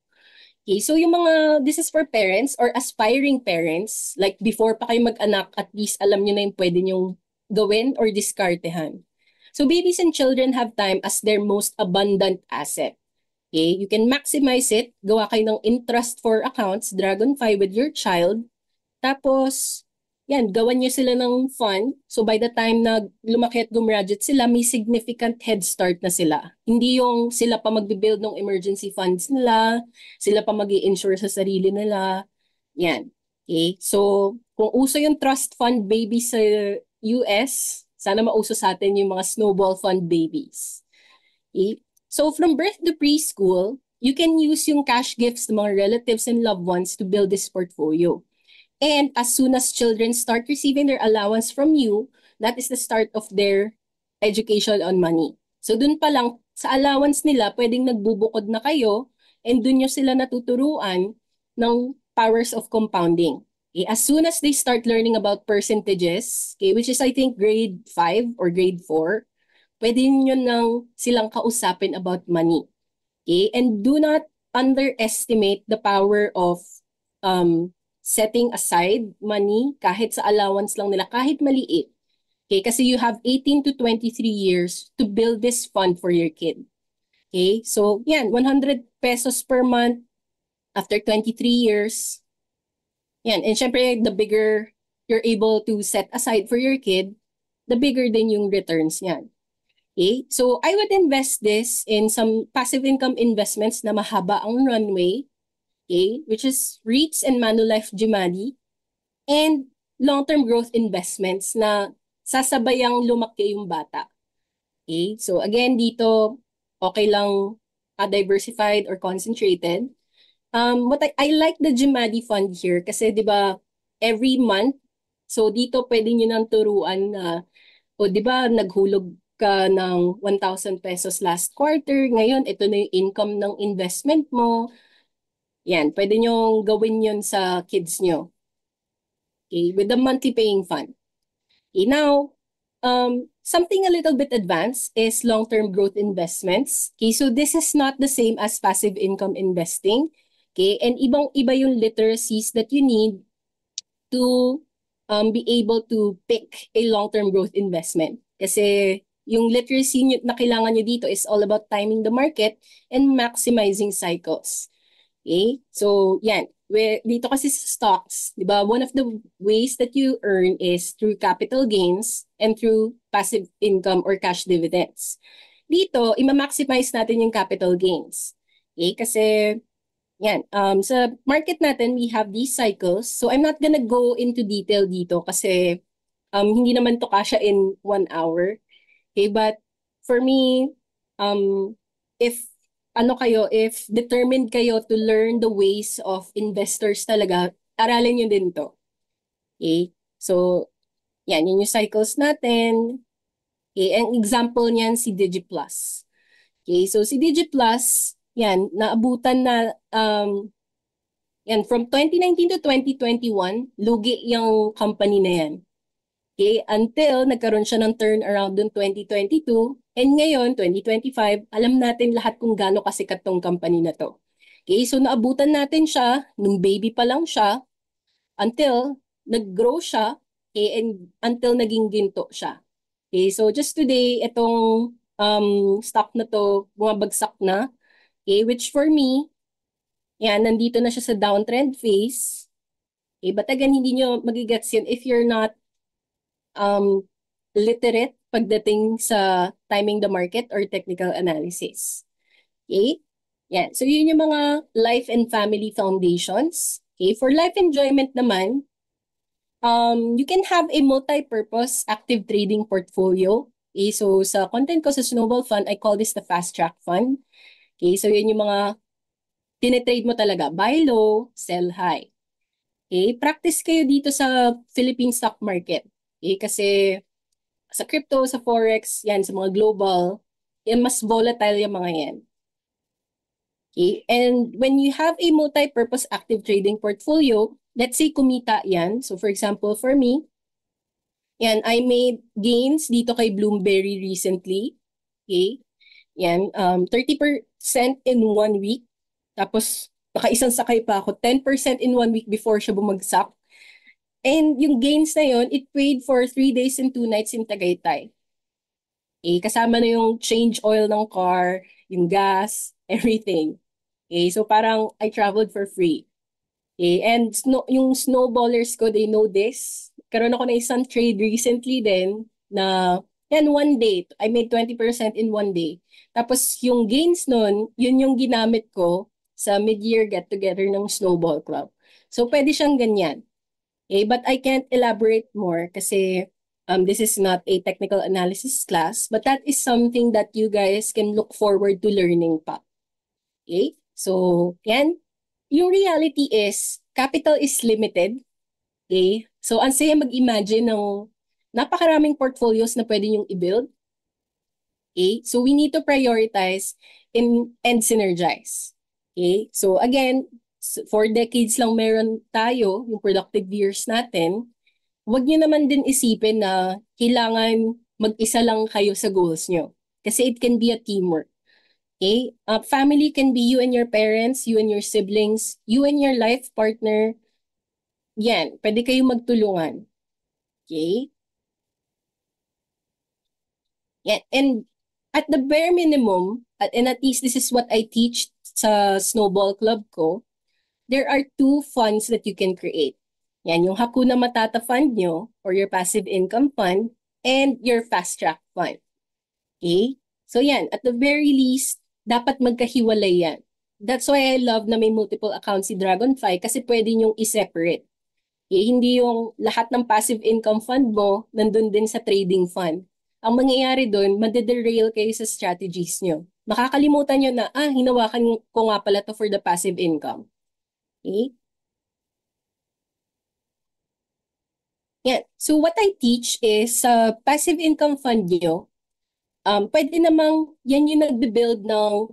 Okay, so yung mga, this is for parents or aspiring parents, like before pa kayo mag-anak, at least alam nyo na yung pwede nyong gawin or diskartehan. So babies and children have time as their most abundant asset. Okay, you can maximize it, gawa kayo ng interest for accounts, Dragonfly with your child, tapos yan, gawan nyo sila ng fund. So by the time na lumaki at gumraduate sila, may significant head start na sila. Hindi yung sila pa magbibuild ng emergency funds nila, sila pa mag-i-insure sa sarili nila. Yan. Okay? So kung uso yung trust fund baby sa US, sana mauso sa atin yung mga snowball fund babies. Okay? So from birth to preschool, you can use yung cash gifts ng mga relatives and loved ones to build this portfolio. And as soon as children start receiving their allowance from you, that is the start of their education on money. So dun pa lang, sa allowance nila, pwedeng nagbubukod na kayo and dun nyo sila natuturuan ng powers of compounding. Okay, as soon as they start learning about percentages, okay, which is I think grade 5 or grade 4, pwede nyo nang silang kausapin about money. Okay, and do not underestimate the power of setting aside money kahit sa allowance lang nila, kahit maliit. Okay, kasi you have 18 to 23 years to build this fund for your kid. Okay, so yan, 100 pesos per month after 23 years. Yan, and syempre, the bigger you're able to set aside for your kid, the bigger din yung returns niyan. Okay, so I would invest this in some passive income investments na mahaba ang runway, okay, which is REITs and Manulife GMADI. and long-term growth investments na sasabayang lumaki yung bata. Okay? So again, dito, okay lang diversified or concentrated. What I like the Gmadi Fund here kasi 'di ba every month, so dito pwede niyo nang turuan na o 'di ba naghulog ka ng 1,000 pesos last quarter, ngayon ito na yung income ng investment mo. Yan, pwede nyo gawin yun sa kids nyo. Okay, with the monthly paying fund. Okay, now, something a little bit advanced is long-term growth investments. Okay, so this is not the same as passive income investing. Okay, and ibang-iba yung literacies that you need to be able to pick a long-term growth investment. Kasi yung literacy na kailangan nyo dito is all about timing the market and maximizing cycles. Okay? So, yan. Dito kasi sa stocks, di ba, one of the ways that you earn is through capital gains and through passive income or cash dividends. Dito, ima-maximize natin yung capital gains. Okay? Kasi, yan, sa market natin, we have these cycles. So, I'm not gonna go into detail dito kasi hindi naman to kasya in 1 hour. Okay? But, for me, if if determined kayo to learn the ways of investors talaga, aralin nyo din to. Okay? So, yan, yun yung cycles natin. Okay, ang example niyan si DigiPlus. Okay, so si DigiPlus, yan, naabutan na, yan, from 2019 to 2021, lugi yung company na yan. Okay, until nagkaroon siya ng turnaround noong 2022, and ngayon, 2025, alam natin lahat kung gaano kasikat tong company na to. Okay, so naabutan natin siya, nung baby pa lang siya, until nag-grow siya, okay, and until naging ginto siya. Okay, so just today, itong stock na to, bumabagsak na, okay, which for me, yan, nandito na siya sa downtrend phase. Okay, but again, hindi nyo magigets yun if you're not literate pagdating sa timing the market or technical analysis. Okay? Yan. So yun yung mga life and family foundations. Okay? For life enjoyment naman, you can have a multi-purpose active trading portfolio. Okay? So sa content ko sa Snowball Fund, I call this the Fast Track Fund. Okay? So yun yung mga tinetrade mo talaga. Buy low, sell high. Okay? Practice kayo dito sa Philippine stock market. Okay? Kasi sa crypto, sa forex, yan, sa mga global, yan, mas volatile yung mga yan. Okay? And when you have a multi-purpose active trading portfolio, let's say kumita yan. So for example, for me, yan, I made gains dito kay Bloomberry recently. Okay? Yan, 30% in 1 week. Tapos, nakaisang sakay pa ako, 10% in 1 week before siya bumagsak. And yung gains na yun, it paid for 3 days and 2 nights in Tagaytay. Kasama na yung change oil ng car, yung gas, everything. So parang I traveled for free. And yung snowballers ko, they know this. Karoon ako na isang trade recently din na yan, 1 day. I made 20% in 1 day. Tapos yung gains nun, yun yung ginamit ko sa mid-year get-together ng Snowball Club. So pwede siyang ganyan. But I can't elaborate more kasi this is not a technical analysis class, but that is something that you guys can look forward to learning pa. Okay? So, yan. Yung reality is, capital is limited. Okay? So, ang saya mag-imagine ng napakaraming portfolios na pwede nyong i-build. Okay? So, we need to prioritize and synergize. Okay? So, again, 4 decades lang meron tayo, yung productive years natin, huwag nyo naman din isipin na kailangan mag-isa lang kayo sa goals nyo. Kasi it can be a teamwork. Okay? Family can be you and your parents, you and your siblings, you and your life partner. Yan, pwede kayong magtulungan. Okay? Yan. And at the bare minimum, and at least this is what I teach sa Snowball Club ko, there are 2 funds that you can create. Yan, yung Hakuna Matata fund nyo or your passive income fund and your fast track fund. Okay? So yan, at the very least, dapat magkahiwalay yan. That's why I love na may multiple accounts si Dragonfly kasi pwede nyong i-separate. Hindi yung lahat ng passive income fund mo nandun din sa trading fund. Ang mangyayari doon, madederail kayo sa strategies nyo. Makakalimutan nyo na, hinawakan ko nga pala to for the passive income. Okay? Yan. So what I teach is sa passive income fund nyo, pwede namang yan yung nagbe-build ng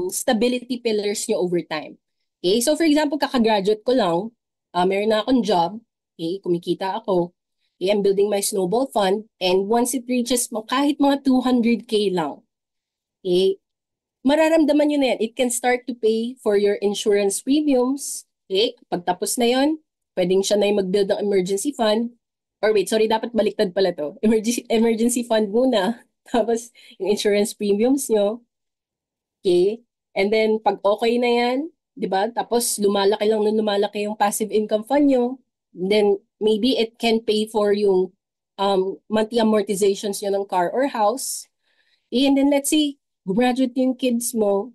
stability pillars nyo over time. Okay? So for example, kakagraduate ko lang, meron na akong job, okay? Kumikita ako, okay? I'm building my snowball fund, and once it reaches kahit mga 200K lang, okay? Mararamdaman nyo na yan. It can start to pay for your insurance premiums. Okay? Pagtapos na yon, pwedeng siya na yung mag-build ng emergency fund. Or wait, sorry, dapat baliktad pala to. Emergency fund muna. Tapos yung insurance premiums nyo. Okay? And then pag okay na yan, di ba? Tapos lumalaki lang na lumalaki yung passive income fund nyo. Then maybe it can pay for yung monthly amortizations nyo ng car or house. And then let's say, graduate yung kids mo,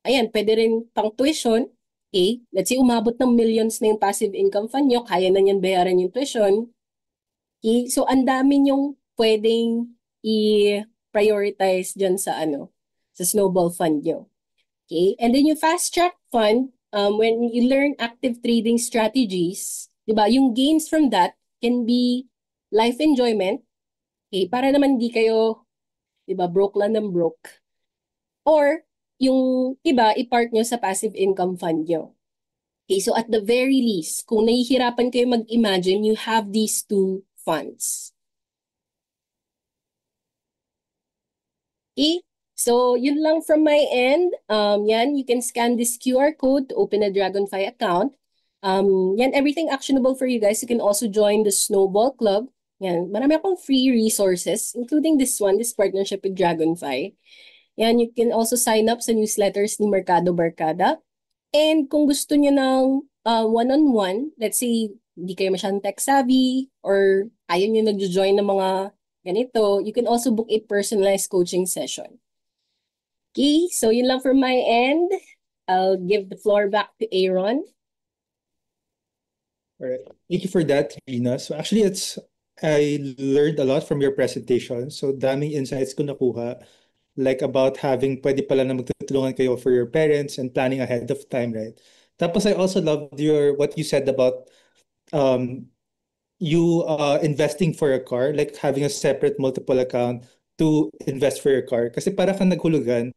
ayan, pwede rin pang tuition. Okay? Let's say, umabot ng millions na yung passive income fund nyo, kaya na niyan bayaran yung tuition. Okay? So, ang dami yung pwedeng i-prioritize dyan sa sa snowball fund nyo. Okay? And then yung fast track fund, when you learn active trading strategies, di ba, yung gains from that can be life enjoyment. Okay? Para naman di kayo, di ba, broke lang ng broke. Or, yung iba, i-park nyo sa passive income fund nyo. Okay, so at the very least, kung nahihirapan kayo mag-imagine, you have these two funds. Okay, so yun lang from my end. Yan, you can scan this QR code to open a Dragonfly account. Yan, everything actionable for you guys. You can also join the Snowball Club. Yan, marami akong free resources, including this one, this partnership with Dragonfly. Yan, you can also sign up sa newsletters ni Mercado Barkada. And kung gusto niyo ng one-on-one, let's say, hindi kayo masyadong tech savvy or ayaw niyo nagjo-join ng mga ganito, you can also book a personalized coaching session. Okay, so yun lang from my end. I'll give the floor back to Aaron. All right. Thank you for that, Rina. So actually, I learned a lot from your presentation. So daming insights ko nakuha. Like about having pwede pala na magtutulungan kayo for your parents and planning ahead of time, right? Tapos I also loved what you said about um you investing for a car, like having a separate multiple account to invest for your car. Kasi para kang naghulugan,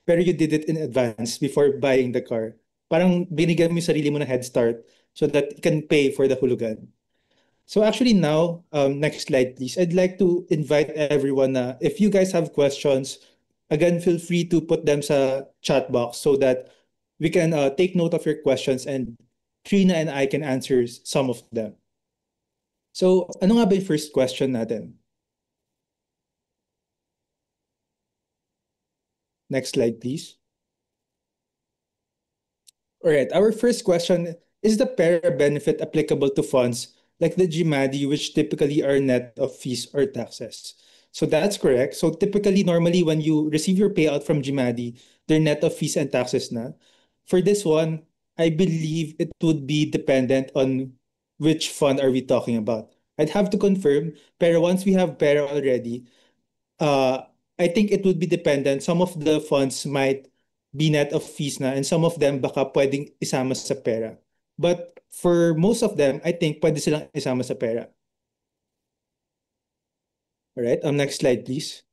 pero you did it in advance before buying the car. Parang binigyan mo yung sarili mo na head start so that you can pay for the hulugan. So actually now, next slide please. I'd like to invite everyone na if you guys have questions, again, feel free to put them sa chat box so that we can take note of your questions and Trina and I can answer some of them. So ano nga ba yung first question natin? Next slide please. All right, our first question is the PERA benefit applicable to funds like the GMADI, which typically are net of fees or taxes? So that's correct. So typically, normally, when you receive your payout from GMADI, they're net of fees and taxes na. For this one, I believe it would be dependent on which fund are we talking about. I'd have to confirm, pero once we have PERA already, uh, I think it would be dependent. Some of the funds might be net of fees na and some of them baka pwedeng isama sa pera. But for most of them, I think pwede silang isama sa pera. All right, next slide please.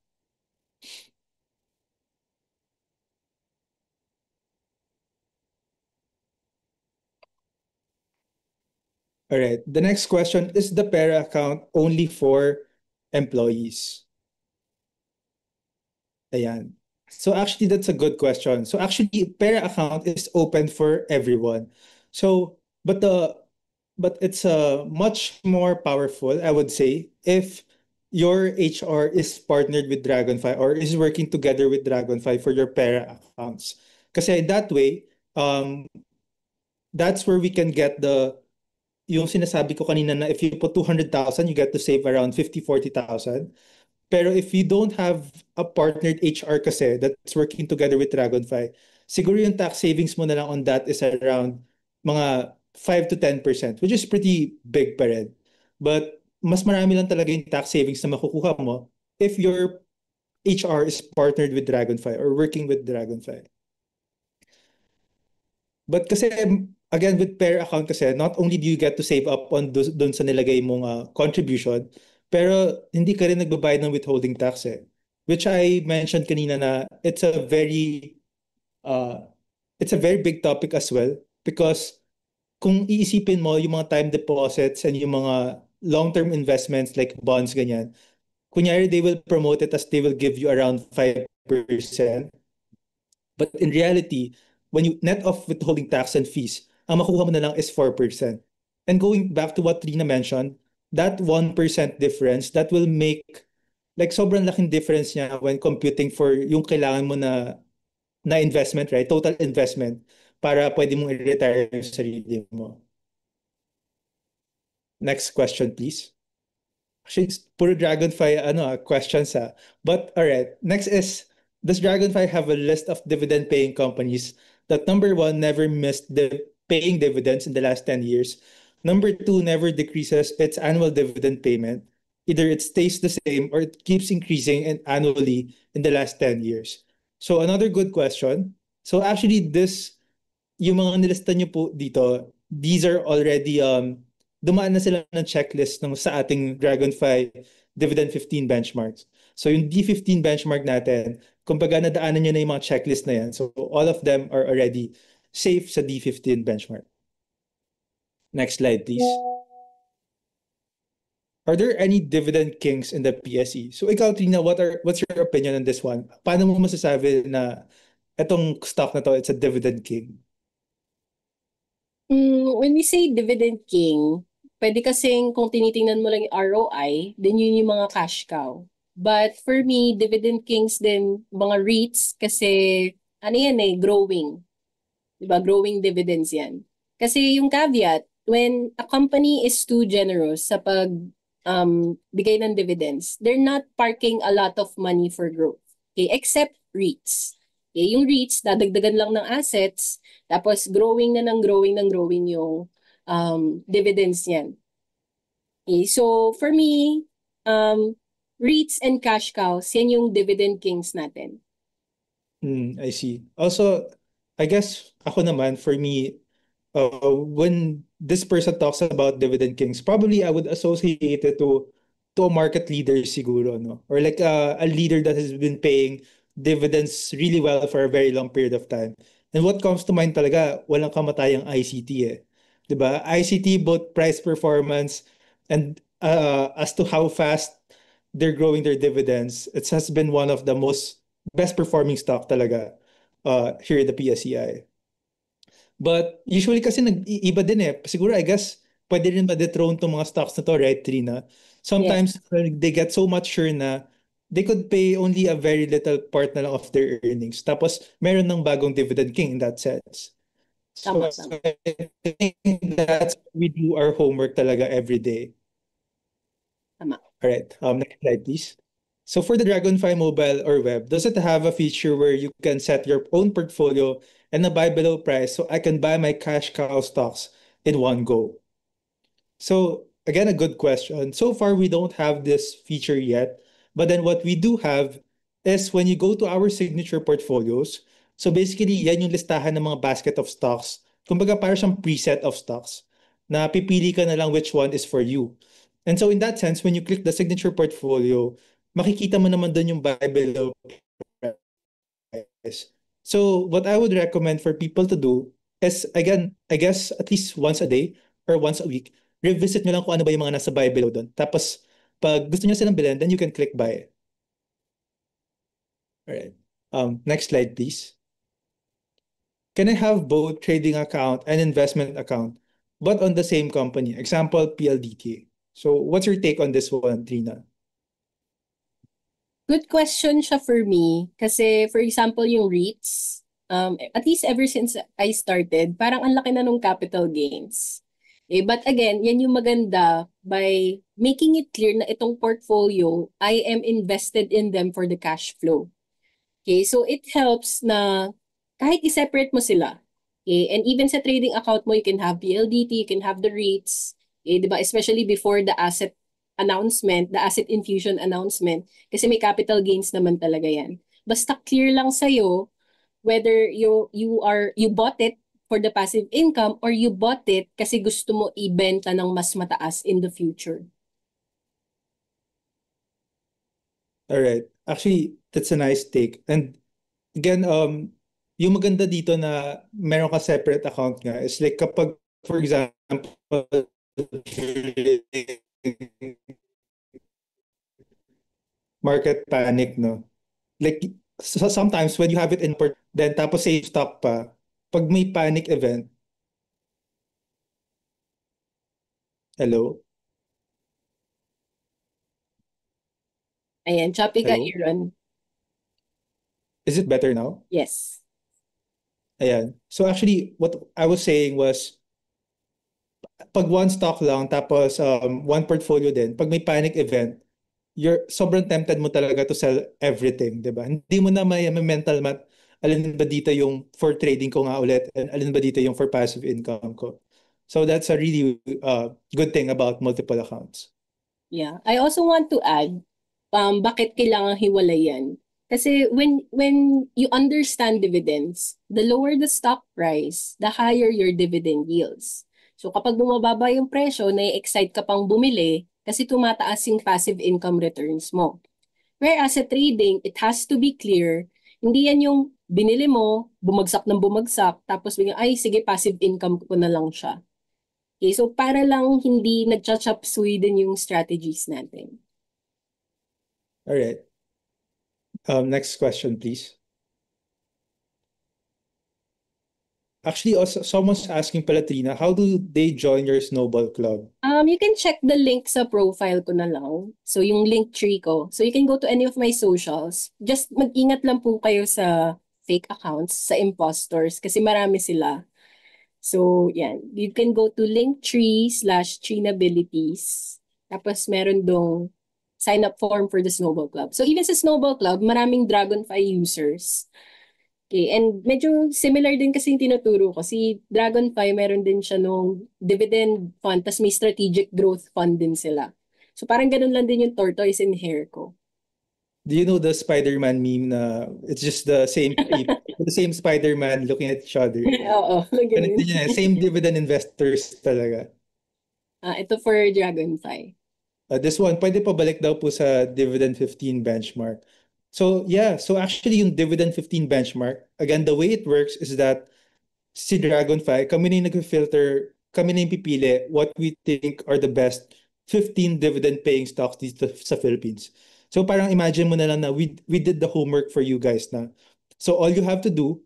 All right, the next question is the pera account only for employees? Ayan. So actually, that's a good question. So actually, pera account is open for everyone. So, but it's much more powerful, I would say, if your HR is partnered with Dragonfly or is working together with Dragonfly for your pera accounts. Kasi that way, that's where we can get yung sinasabi ko kanina na if you put 200,000, you get to save around 50, 40,000. Pero if you don't have a partnered HR kasi that's working together with Dragonfly, siguro yung tax savings mo na lang on that is around mga 5 to 10%, which is pretty big pa rin. But mas marami lang talaga yung tax savings na makukuha mo if your HR is partnered with Dragonfly or working with Dragonfly. But kasi, again, with pair account kasi, not only do you get to save up on dun sa nilagay mong contribution, pero hindi ka rin nagbabayad ng withholding tax eh. Which I mentioned kanina na uh, it's a very big topic as well because kung iisipin mo yung mga time deposits and yung mga long-term investments like bonds, ganyan, kunyari they will promote it as they will give you around 5%. But in reality, when you net off withholding tax and fees, ang makuha mo na lang is 4%. And going back to what Rina mentioned, that 1% difference, that will make, like sobrang laking difference niya when computing for yung kailangan mo na investment, right? Total investment para pwede mong i-retire yung sarili mo. Next question, please. Actually, it's puro Dragonfly questions. But all right, next is, does Dragonfly have a list of dividend paying companies that number one, never missed the paying dividends in the last 10 years? Number two, never decreases its annual dividend payment. Either it stays the same or it keeps increasing and annually in the last 10 years. So another good question. So actually yung mga nilista niyo po dito, these are already dumaan na sila ng checklist ng sa ating Dragonfly Dividend 15 benchmarks. So yung D15 benchmark natin, kumbaga nadaanan niyo na yung mga checklist na yan. So all of them are already safe sa D15 benchmark. Next slide, please. Are there any dividend kings in the PSE? So ikaw, Trina, what's your opinion on this one? Paano mo masasabi na itong stock na to, it's a dividend king? When we say dividend king, pwede kasing kung tinitingnan mo lang yung ROI, then yun yung mga cash cow. But for me, dividend kings din, mga REITs, kasi ano yan growing. Diba? Growing dividends yan. Kasi yung caveat, when a company is too generous sa bigay ng dividends, they're not parking a lot of money for growth. Okay? Except REITs. Okay? Yung REITs, dadagdagan lang ng assets, tapos growing na ng growing yung dividends niyan. Okay? So for me, REITs and cash cows, yan yung dividend kings natin. I see. Also, I guess ako naman, for me, when this person talks about dividend kings, probably I would associate it to a market leader siguro, no? Or like a leader that has been paying dividends really well for a very long period of time. And what comes to mind talaga, walang kamatayang ICT eh. 'Di ba? ICT, both price performance and as to how fast they're growing their dividends, it has been one of the most best performing stock talaga here in the PSEI. But usually kasi nag-iiba din eh. Siguro I guess pwede rin ma-dethrone tong mga stocks na to, right, Trina? Sometimes they get so much sure na they could pay only a very little part na lang of their earnings. Tapos meron ng bagong dividend king in that sense. So Tama. I think that's we do our homework talaga every day. Tama. All right, next slide please. So for the Dragonfly mobile or web, does it have a feature where you can set your own portfolio and a buy below price so I can buy my cash cow stocks in one go? So again, a good question. So far, we don't have this feature yet, but then what we do have is when you go to our signature portfolios, so basically, yan yung listahan ng mga basket of stocks. Kumbaga, parang siyang preset of stocks na pipili ka na lang which one is for you. And so in that sense, when you click the signature portfolio, makikita mo naman doon yung buy below price. So what I would recommend for people to do is, again, I guess at least once a day or once a week, revisit nyo lang kung ano ba yung mga nasa buy below doon. Tapos, pag gusto nyo silang bilhin, then you can click buy. Alright. Next slide, please. Can I have both trading account and investment account, but on the same company? Example, PLDT. So what's your take on this one, Trina? Good question siya for me. Kasi, for example, yung REITs, at least ever since I started, parang ang laki na nung capital gains. But again, yan yung maganda by making it clear na itong portfolio, I am invested in them for the cash flow. Okay, so it helps na kahit i-separate mo sila. Okay? And even sa trading account mo, you can have PLDT, you can have the REITs, okay? Diba? Especially before the asset announcement, the asset infusion announcement, kasi may capital gains naman talaga yan. Basta clear lang sa'yo whether you bought it for the passive income or you bought it kasi gusto mo ibenta ng mas mataas in the future. All right. Actually, that's a nice take. And again, yung maganda dito na meron ka separate account nga is like kapag, for example, market panic, no? Like, so sometimes when you have it in then tapos say stock pa, pag may panic event, hello? Ayan, choppy ka, Hello? Aaron. Is it better now? Yes. Ayan. So actually, what I was saying was, pag one stock lang, tapos one portfolio din, pag may panic event, you're sobrang tempted mo talaga to sell everything, 'di ba? Hindi mo na may mental math, alin ba dito yung for trading ko nga ulit, and alin ba dito yung for passive income ko. So that's a really good thing about multiple accounts. Yeah. I also want to add, bakit kailangan hiwalayan? Kasi when you understand dividends, the lower the stock price, the higher your dividend yields. So kapag bumababa yung presyo, na-excite ka pang bumili kasi tumataas yung passive income returns mo. Whereas sa trading, it has to be clear, hindi yan yung binili mo, bumagsak ng bumagsak, tapos biglang, ay sige, passive income ko na lang siya. Okay, so para lang hindi nagcha-chop suey din yung strategies natin. All right. Next question, please. Actually, also, someone's asking pala, Trina, how do they join your Snowball Club? You can check the link sa profile ko na lang. So yung link tree ko. So you can go to any of my socials. Just mag-ingat lang po kayo sa fake accounts, sa imposters, kasi marami sila. So, yan. You can go to linktree/Trinabilities. Tapos meron dong sign up form for the Snowball Club. So even sa Snowball Club, maraming Dragonfly users. Okay, and medyo similar din kasi yung tinuturo ko. Si Dragonfly, meron din siya nung dividend fund, tas may strategic growth fund din sila. So parang ganun lang din yung tortoise and hare ko. Do you know the Spider-Man meme na it's just the same people, the same Spider-Man looking at each other? Oo, Ganun ganun. din yan, same dividend investors talaga. Ito for Dragonfly. This one, pwede pa balik daw po sa Dividend 15 benchmark. So yeah, so actually yung Dividend 15 benchmark, again, the way it works is that si Dragonfly, kami na yung nag-filter, kami na yung pipili what we think are the best 15 dividend-paying stocks dito sa Philippines. So parang imagine mo na lang na we did the homework for you guys na. So all you have to do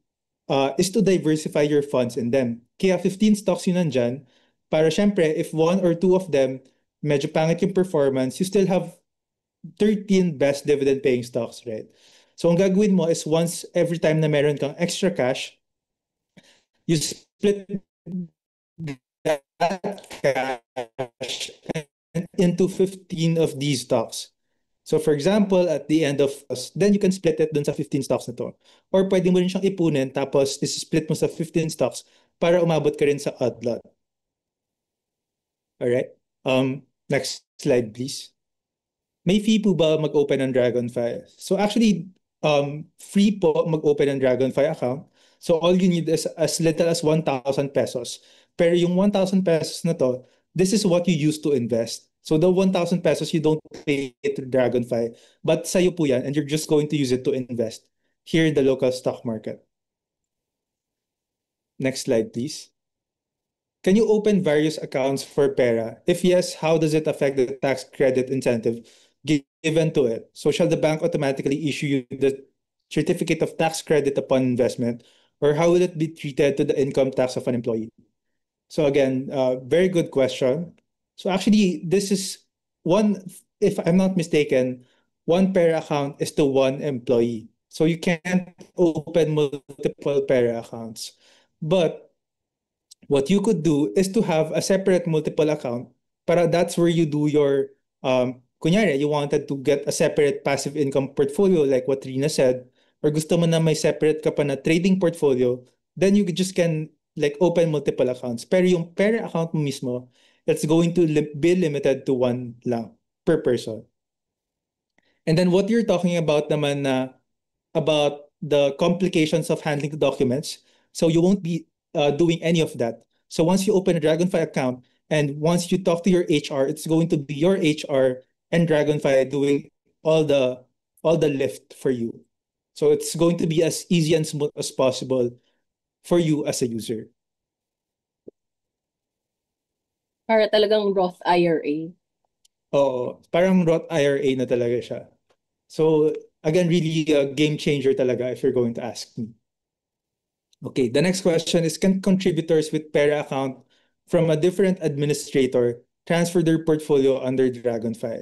is to diversify your funds in them. Kaya 15 stocks yun nandyan, para syempre, if one or two of them, medyo pangit yung performance, you still have 13 best dividend-paying stocks, right? So ang gagawin mo is once every time na meron kang extra cash, you split that cash into 15 of these stocks. So for example, at the end of, then you can split it dun sa 15 stocks na to. Or pwede mo rin siyang ipunin tapos is-split mo sa 15 stocks para umabot ka rin sa odd lot. Alright? Next slide, please. May fee po ba mag-open ng Dragonfly? So actually, free po mag-open ng Dragonfly account. So all you need is as little as 1,000 pesos. Pero yung 1,000 pesos na to, this is what you use to invest. So the 1,000 pesos, you don't pay it to Dragonfly. But sa'yo po yan, and you're just going to use it to invest here in the local stock market. Next slide, please. Can you open various accounts for Pera? If yes, how does it affect the tax credit incentive given to it? So shall the bank automatically issue you the certificate of tax credit upon investment, or how will it be treated to the income tax of an employee? So again, very good question. So actually, this is one, if I'm not mistaken, one Pera account is to one employee. So you can't open multiple Pera accounts. But what you could do is to have a separate multiple account para that's where you do your kunyari you wanted to get a separate passive income portfolio like what Rina said, or gusto mo na may separate ka pa na trading portfolio, then you just can like open multiple accounts. Pero yung Pera account mo mismo, it's going to be limited to one lang per person. And then what you're talking about naman na about the complications of handling the documents. So you won't be doing any of that. So once you open a Dragonfly account and once you talk to your HR, it's going to be your HR and Dragonfly doing all the lift for you. So it's going to be as easy and smooth as possible for you as a user. Para talagang Roth IRA. Oo, parang Roth IRA na talaga siya. So again, really a game changer talaga if you're going to ask me. Okay, the next question is, can contributors with Pera account from a different administrator transfer their portfolio under Dragonfly?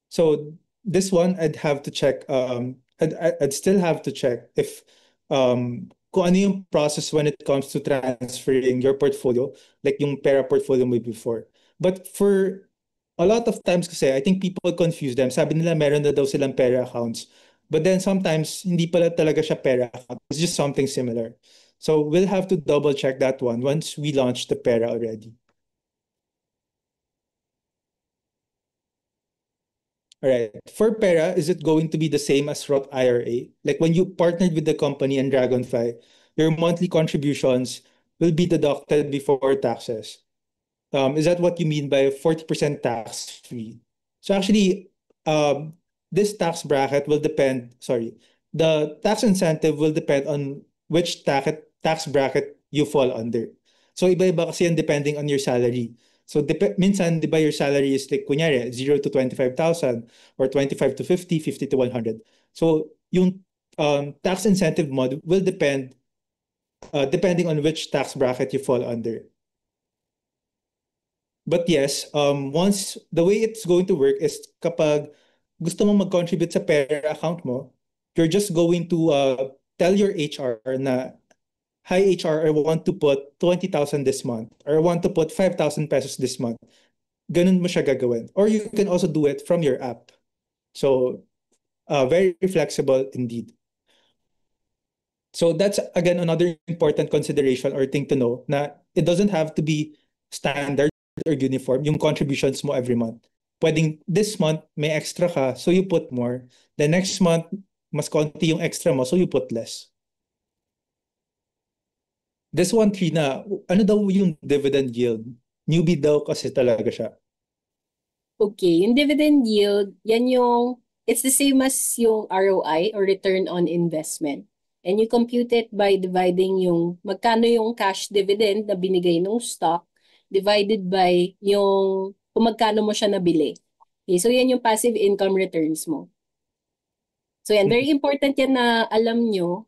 So this one I'd have to check. I'd still have to check if kung ano yung process when it comes to transferring your portfolio, like yung Pera portfolio mo before. But for a lot of times kasi, I think people confuse them. Sabi nila meron na daw silang Pera accounts. But then sometimes hindi pala talaga siya Pera account. It's just something similar. So we'll have to double check that one once we launch the Pera already. All right. For Pera, is it going to be the same as Roth IRA? Like when you partnered with the company and Dragonfly, your monthly contributions will be deducted before taxes. Is that what you mean by 40% tax free? So actually, this tax bracket will depend, sorry, the tax incentive will depend on which tax bracket you fall under. So iba-iba kasi yan depending on your salary. So minsan, di ba, your salary is like, kunyari, 0 to 25,000 or 25 to 50, 50 to 100. So yung tax incentive mod will depend depending on which tax bracket you fall under. But yes, once the way it's going to work is kapag gusto mo mag-contribute sa Pera account mo, you're just going to tell your HR na, hi HR, I want to put 20,000 this month or I want to put 5,000 pesos this month. Ganun mo siya gagawin. Or you can also do it from your app. So very flexible indeed. So that's again another important consideration or thing to know na it doesn't have to be standard or uniform yung contributions mo every month. Pwedeng this month may extra ka, so you put more. The next month, mas konti yung extra mo, so you put less. This one, Trina, ano daw yung dividend yield? Newbie daw kasi talaga siya. Okay, yung dividend yield, it's the same as yung ROI or return on investment. And you compute it by dividing yung magkano yung cash dividend na binigay ng stock divided by yung kung magkano mo siya nabili. Okay, so yan yung passive income returns mo. So yan, very important yan na alam nyo.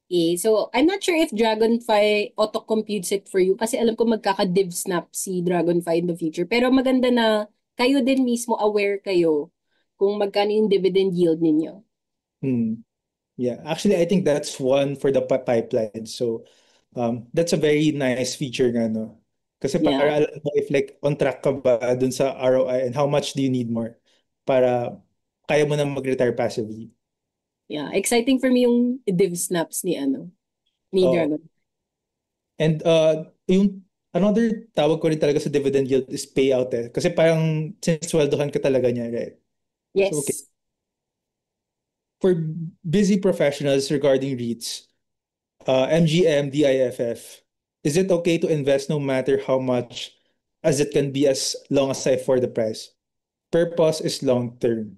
Okay, so I'm not sure if Dragonfly auto-computes it for you kasi alam ko magkaka-div snap si Dragonfly in the future. Pero maganda na kayo din mismo aware kayo kung magkano yung dividend yield ninyo. Yeah, actually, I think that's one for the pipeline. So that's a very nice feature nga, no? Kasi Yeah. para alam mo if like on track ka ba dun sa ROI and how much do you need more para kaya mo na mag-retire passively. Yeah, exciting for me yung div snaps ni Oo. Dragon. And yung another tawag ko rin talaga sa dividend yield is payout eh. Kasi parang sinesweldohan ka talaga niya, right? So, okay. Yes. For busy professionals regarding REITs, MGM, DIFF, is it okay to invest no matter how much as it can be as long as I afford the price? Purpose is long term.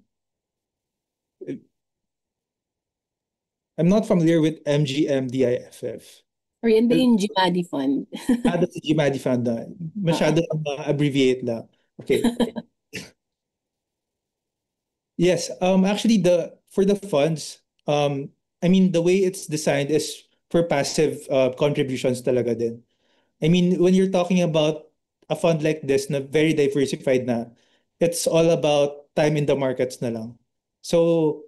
I'm not familiar with MGM, DIFF. Or yan ba yung Gimadi Fund? That's the GMADI fund na. Masyado abbreviate lang. Okay. Yes, actually for the funds, I mean the way it's designed is for passive contributions talaga din. I mean when you're talking about a fund like this na very diversified na, it's all about time in the markets na lang. So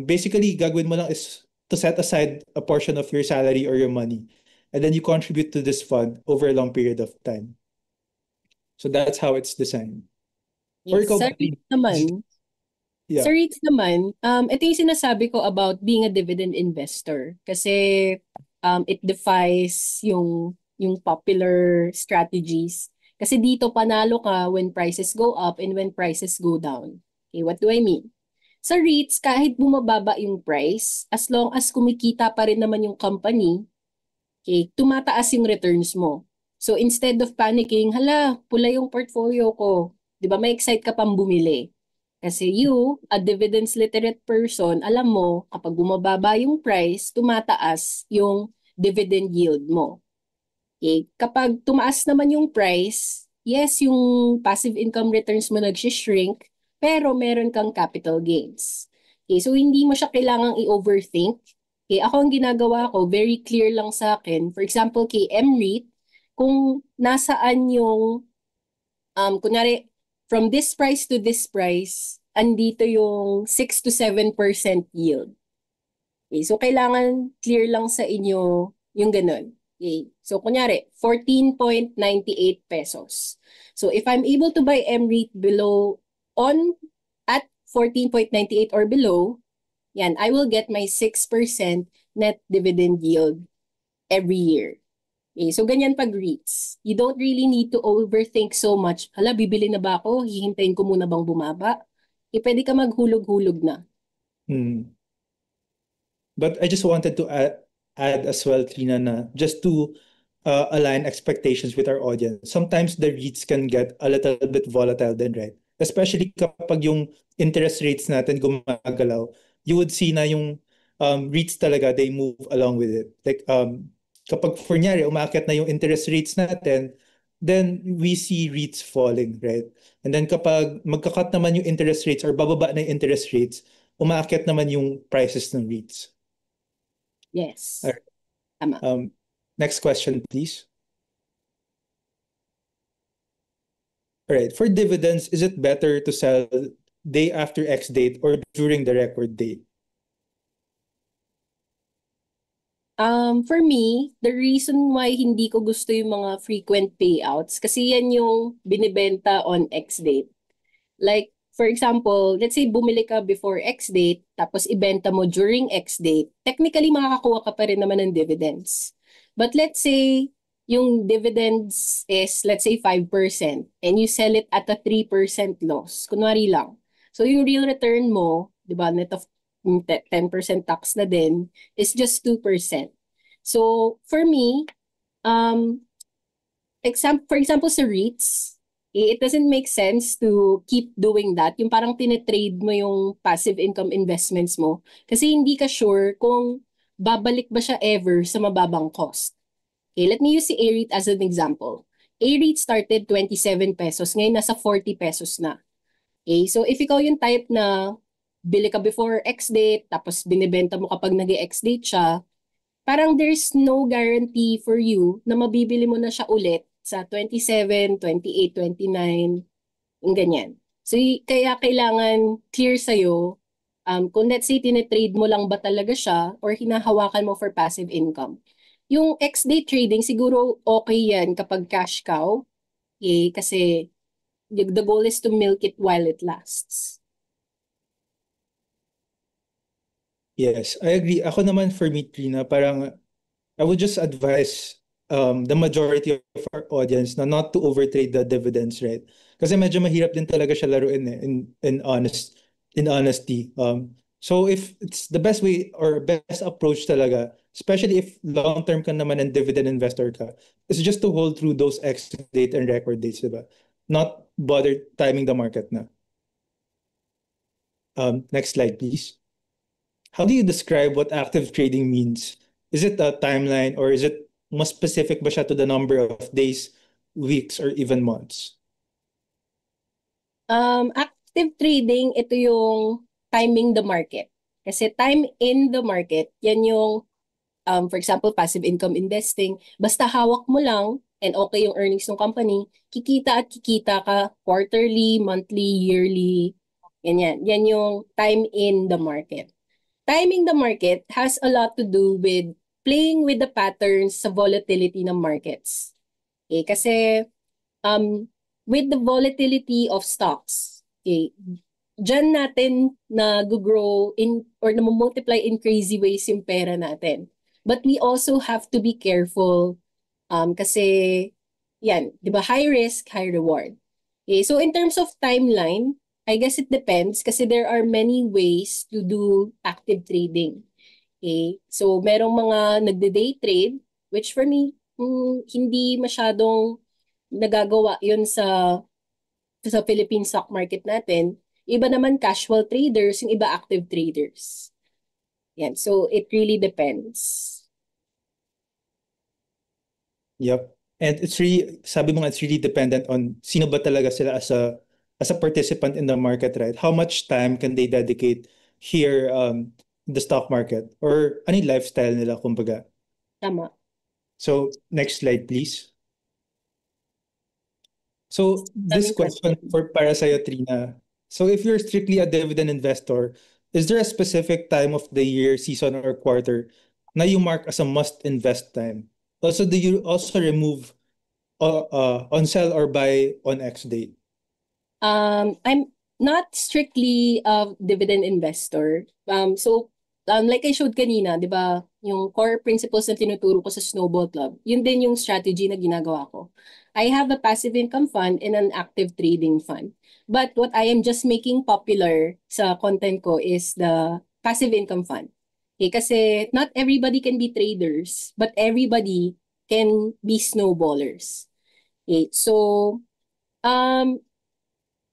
basically gagawin mo lang is to set aside a portion of your salary or your money and then you contribute to this fund over a long period of time. So that's how it's designed. Or Yes. ikaw Sa ba? REITs naman, Yeah. ito yung sinasabi ko about being a dividend investor. Kasi it defies yung popular strategies. Kasi dito panalo ka when prices go up and when prices go down. Okay, what do I mean? Sa REITs, kahit bumababa yung price, as long as kumikita pa rin naman yung company, okay, tumataas yung returns mo. So instead of panicking, hala, pula yung portfolio ko. 'Di ba? May excite ka pang bumili. Kasi you, a dividends literate person, alam mo, kapag bumababa yung price, tumataas yung dividend yield mo. Okay? Kapag tumaas naman yung price, yes, yung passive income returns mo nag-shrink, pero meron kang capital gains. Okay? So hindi mo siya kailangang i-overthink. Okay? Ako ang ginagawa ko, very clear lang sa akin. For example, kay MREIT, kung nasaan yung, kunyari, from this price to this price, andito yung 6 to 7% yield. Okay, so kailangan clear lang sa inyo yung ganun. Okay, so kunyari, 14.98 pesos. So if I'm able to buy MREIT below on at 14.98 or below, yan, I will get my 6% net dividend yield every year. Okay, so ganyan pag REITs. You don't really need to overthink so much. Hala, bibili na ba ako? Hihintayin ko muna bang bumaba? Pwede ka maghulog-hulog na. Hmm. But I just wanted to add as well, Trina, na just to align expectations with our audience. Sometimes the REITs can get a little bit volatile then, right? Especially kapag yung interest rates natin gumagalaw, you would see na yung REITs talaga, they move along with it. Like kapag for nyari, umakyat na yung interest rates natin, then we see REITs falling, right? And then kapag magkakat naman yung interest rates or bababa na yung interest rates, umakyat naman yung prices ng REITs. Yes. All right. Tama. Next question, please. All right. For dividends, is it better to sell day after X date or during the record date? For me, the reason why hindi ko gusto yung mga frequent payouts, kasi yan yung binibenta on X date. Like, for example, let's say bumili ka before X date, tapos ibenta mo during X date, technically makakakuha ka pa rin naman ng dividends. But let's say yung dividends is, let's say, 5% and you sell it at a 3% loss. Kunwari lang. So yung real return mo, di ba, net of 10% tax na din, is just 2%. So for me, for example, sa REITs, it doesn't make sense to keep doing that. Yung parang tinitrade mo yung passive income investments mo. Kasi hindi ka sure kung babalik ba siya ever sa mababang cost. Okay, let me use si A-REIT as an example. A-REIT started 27 pesos, ngayon nasa 40 pesos na. Okay, so if ikaw yung type na bili ka before X date, tapos binibenta mo kapag nag-X date siya, parang there's no guarantee for you na mabibili mo na siya ulit sa 27, 28, 29, yung ganyan. So kaya kailangan clear sa'yo kung let's say tinitrade mo lang ba talaga siya or hinahawakan mo for passive income. Yung X-day trading, siguro okay yan kapag cash cow. Okay? Kasi the goal is to milk it while it lasts. Yes, I agree. Ako naman for me, Trina, parang I would just advise the majority of our audience na not to overtrade the dividends, right? Kasi medyo mahirap din talaga siya laruin eh, in honesty. So if it's the best way or best approach talaga, especially if long-term ka naman and dividend investor ka, is just to hold through those exit date and record dates, diba? Not bother timing the market na. Next slide, please. How do you describe what active trading means? Is it a timeline or is it mas specific ba siya to the number of days, weeks, or even months? Active trading, ito yung timing the market. Kasi time in the market, yan yung, for example, passive income investing. Basta hawak mo lang and okay yung earnings ng company, kikita at kikita ka quarterly, monthly, yearly. Yan. Yan yung time in the market. Timing the market has a lot to do with playing with the patterns sa volatility ng markets. Okay, kasi with the volatility of stocks, okay, dyan natin na grow in or na multiply in crazy ways yung pera natin. But we also have to be careful kasi yan, 'di ba, high risk, high reward. Okay, so in terms of timeline, I guess it depends kasi there are many ways to do active trading. Okay, so merong mga nagde-day trade, which for me, hindi masyadong nagagawa yun sa Philippine stock market natin. Iba naman casual traders, yung iba active traders. Yan, so it really depends. Yep. And it's really, sabi mo nga, it's really dependent on sino ba talaga sila as a participant in the market, right? How much time can they dedicate here in the stock market? Or ano yung lifestyle nila, kumbaga. Tama. So, next slide, please. So, this Daming question question. para sa'yo, Trina. So, if you're strictly a dividend investor, is there a specific time of the year, season, or quarter na you mark as a must-invest time? Also, do you also remove on sell or buy on X date? I'm not strictly a dividend investor. Like I showed kanina, di ba, yung core principles na tinuturo ko sa Snowball Club, yun din yung strategy na ginagawa ko. I have a passive income fund and an active trading fund. But what I am just making popular sa content ko is the passive income fund. Okay, kasi not everybody can be traders, but everybody can be snowballers. Okay, so um,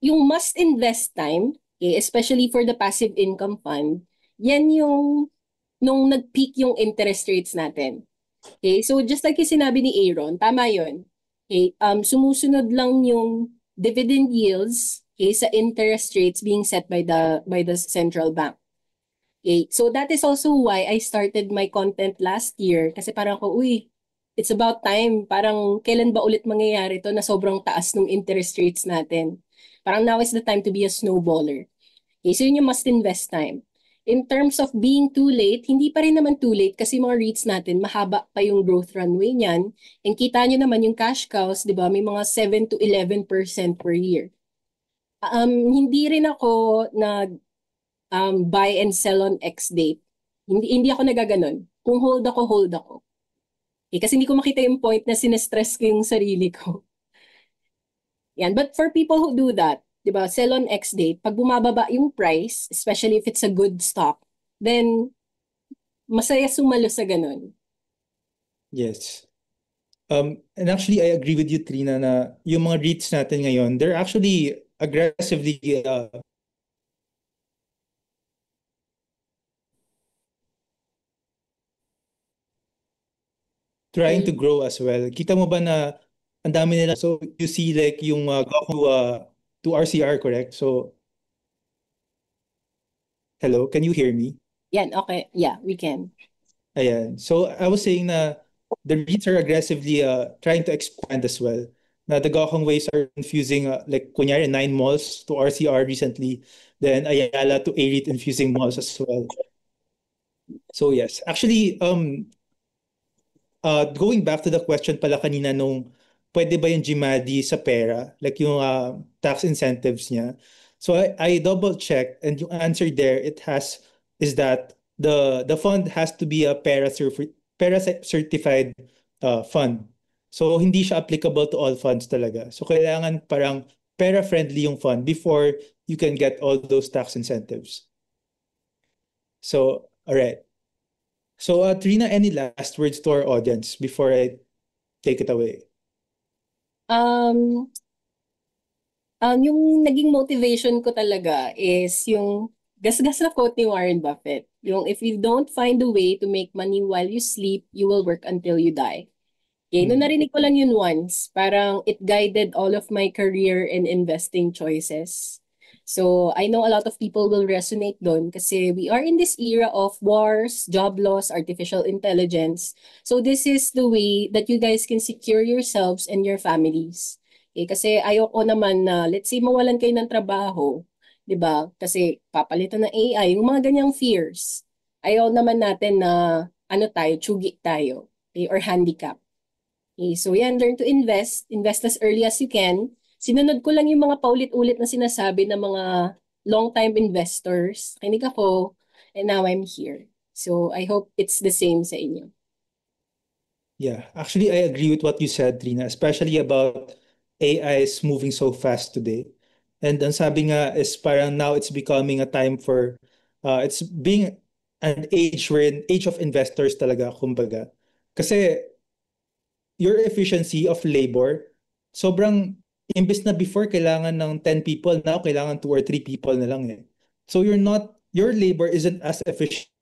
yung must invest time, okay, especially for the passive income fund, yan yung nung nag-peak yung interest rates natin. Okay, so just like yung sinabi ni Aaron, tama yun. Okay, sumusunod lang yung dividend yields, okay, sa interest rates being set by the central bank. Okay, so that is also why I started my content last year kasi parang ko, uy, it's about time. Parang kailan ba ulit mangyayari to na sobrang taas ng interest rates natin? Parang now is the time to be a snowballer. Okay, so yun yung must invest time. In terms of being too late, hindi pa rin naman too late kasi mga REITs natin, mahaba pa yung growth runway niyan. And kita nyo naman yung cash cows, di ba? May mga 7 to 11% per year. Hindi rin ako nag buy and sell on X date. Hindi ako nagaganon. Kung hold ako, hold ako. Kasi hindi ko makita yung point na sinestress ko yung sarili ko. Yan. But for people who do that, di ba, sell on X date, pag bumababa yung price, especially if it's a good stock, then masaya sumalo sa ganun. Yes. And actually, I agree with you, Trina, na yung mga REITs natin ngayon, they're actually aggressively trying to grow as well. Kita mo ba na ang dami nila? So you see like yung Goku to RCR, correct? So hello, can you hear me? Yan, okay. Yeah, we can. Ayan. So I was saying na the REITs are aggressively trying to expand as well. Na the Gokong Ways are infusing like kunyari 9 malls to RCR recently, then Ayala to A-REIT infusing malls as well. So yes, actually going back to the question pala kanina nung pwede ba yung GMADI sa pera, like yung tax incentives niya. So I double checked and yung answer there is that the fund has to be a pera certified fund. So hindi siya applicable to all funds talaga. So kailangan parang pera friendly yung fund before you can get all those tax incentives. So all right. So, Trina, any last words to our audience before I take it away? Um, yung naging motivation ko talaga is yung gasgas na quote ni Warren Buffett. Yung if you don't find a way to make money while you sleep, you will work until you die. Okay, nung Mm. narinig ko lang yun once, parang it guided all of my career and investing choices. So, I know a lot of people will resonate doon kasi we are in this era of wars, job loss, artificial intelligence. So, this is the way that you guys can secure yourselves and your families. Kasi ayoko naman na, let's say, mawalan kayo ng trabaho, di ba? Kasi papalitan ng AI, yung mga ganyang fears. Ayaw naman natin na, ano tayo, tsugi tayo, or handicap. So yan, learn to invest. Invest as early as you can. Sinunod ko lang yung mga paulit-ulit na sinasabi ng mga long-time investors. Kinig ako, and now I'm here. So I hope it's the same sa inyo. Yeah, actually, I agree with what you said, Trina, especially about AI is moving so fast today. And ang sabi nga is parang now it's becoming a time for, it's being an age wherein age of investors talaga, kumbaga. Kasi your efficiency of labor, sobrang, imbes na before kailangan ng 10 people, now kailangan 2 or 3 people na lang eh. So your labor isn't as efficient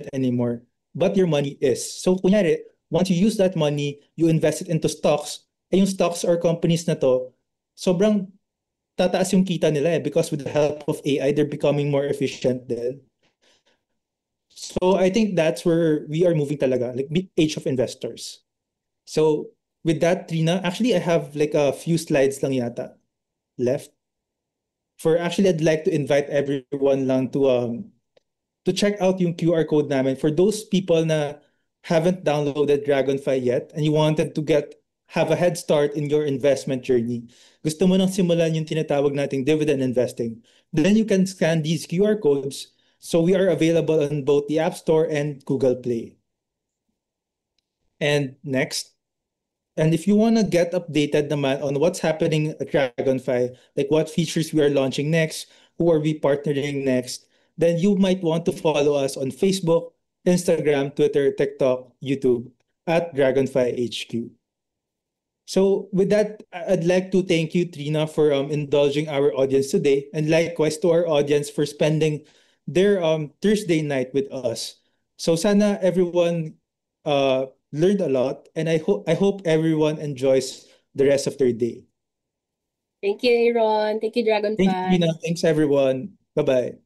anymore, but your money is. So kunyari, once you use that money, you invest it into stocks, eh yung stocks or companies na to, sobrang tataas yung kita nila eh, because with the help of AI, they're becoming more efficient then. So I think that's where we are moving talaga, like age of investors. So with that, Trina, actually I have like a few slides lang yata left. Actually, I'd like to invite everyone lang to check out yung QR code namin for those people na haven't downloaded Dragonfly yet and you wanted to have a head start in your investment journey. Gusto mo nang simulan yung tinatawag nating dividend investing. Then you can scan these QR codes. So we are available on both the App Store and Google Play. And next, and if you want to get updated naman on what's happening at Dragonfly, like what features we are launching next, who are we partnering next, then you might want to follow us on Facebook, Instagram, Twitter, TikTok, YouTube at Dragonfly HQ. So with that, I'd like to thank you, Trina, for indulging our audience today, and likewise to our audience for spending their Thursday night with us. So sana everyone learned a lot, and I hope everyone enjoys the rest of their day. Thank you, Aaron. Thank you, Thank you, Dragonfly. Trina. Thanks, everyone. Bye bye.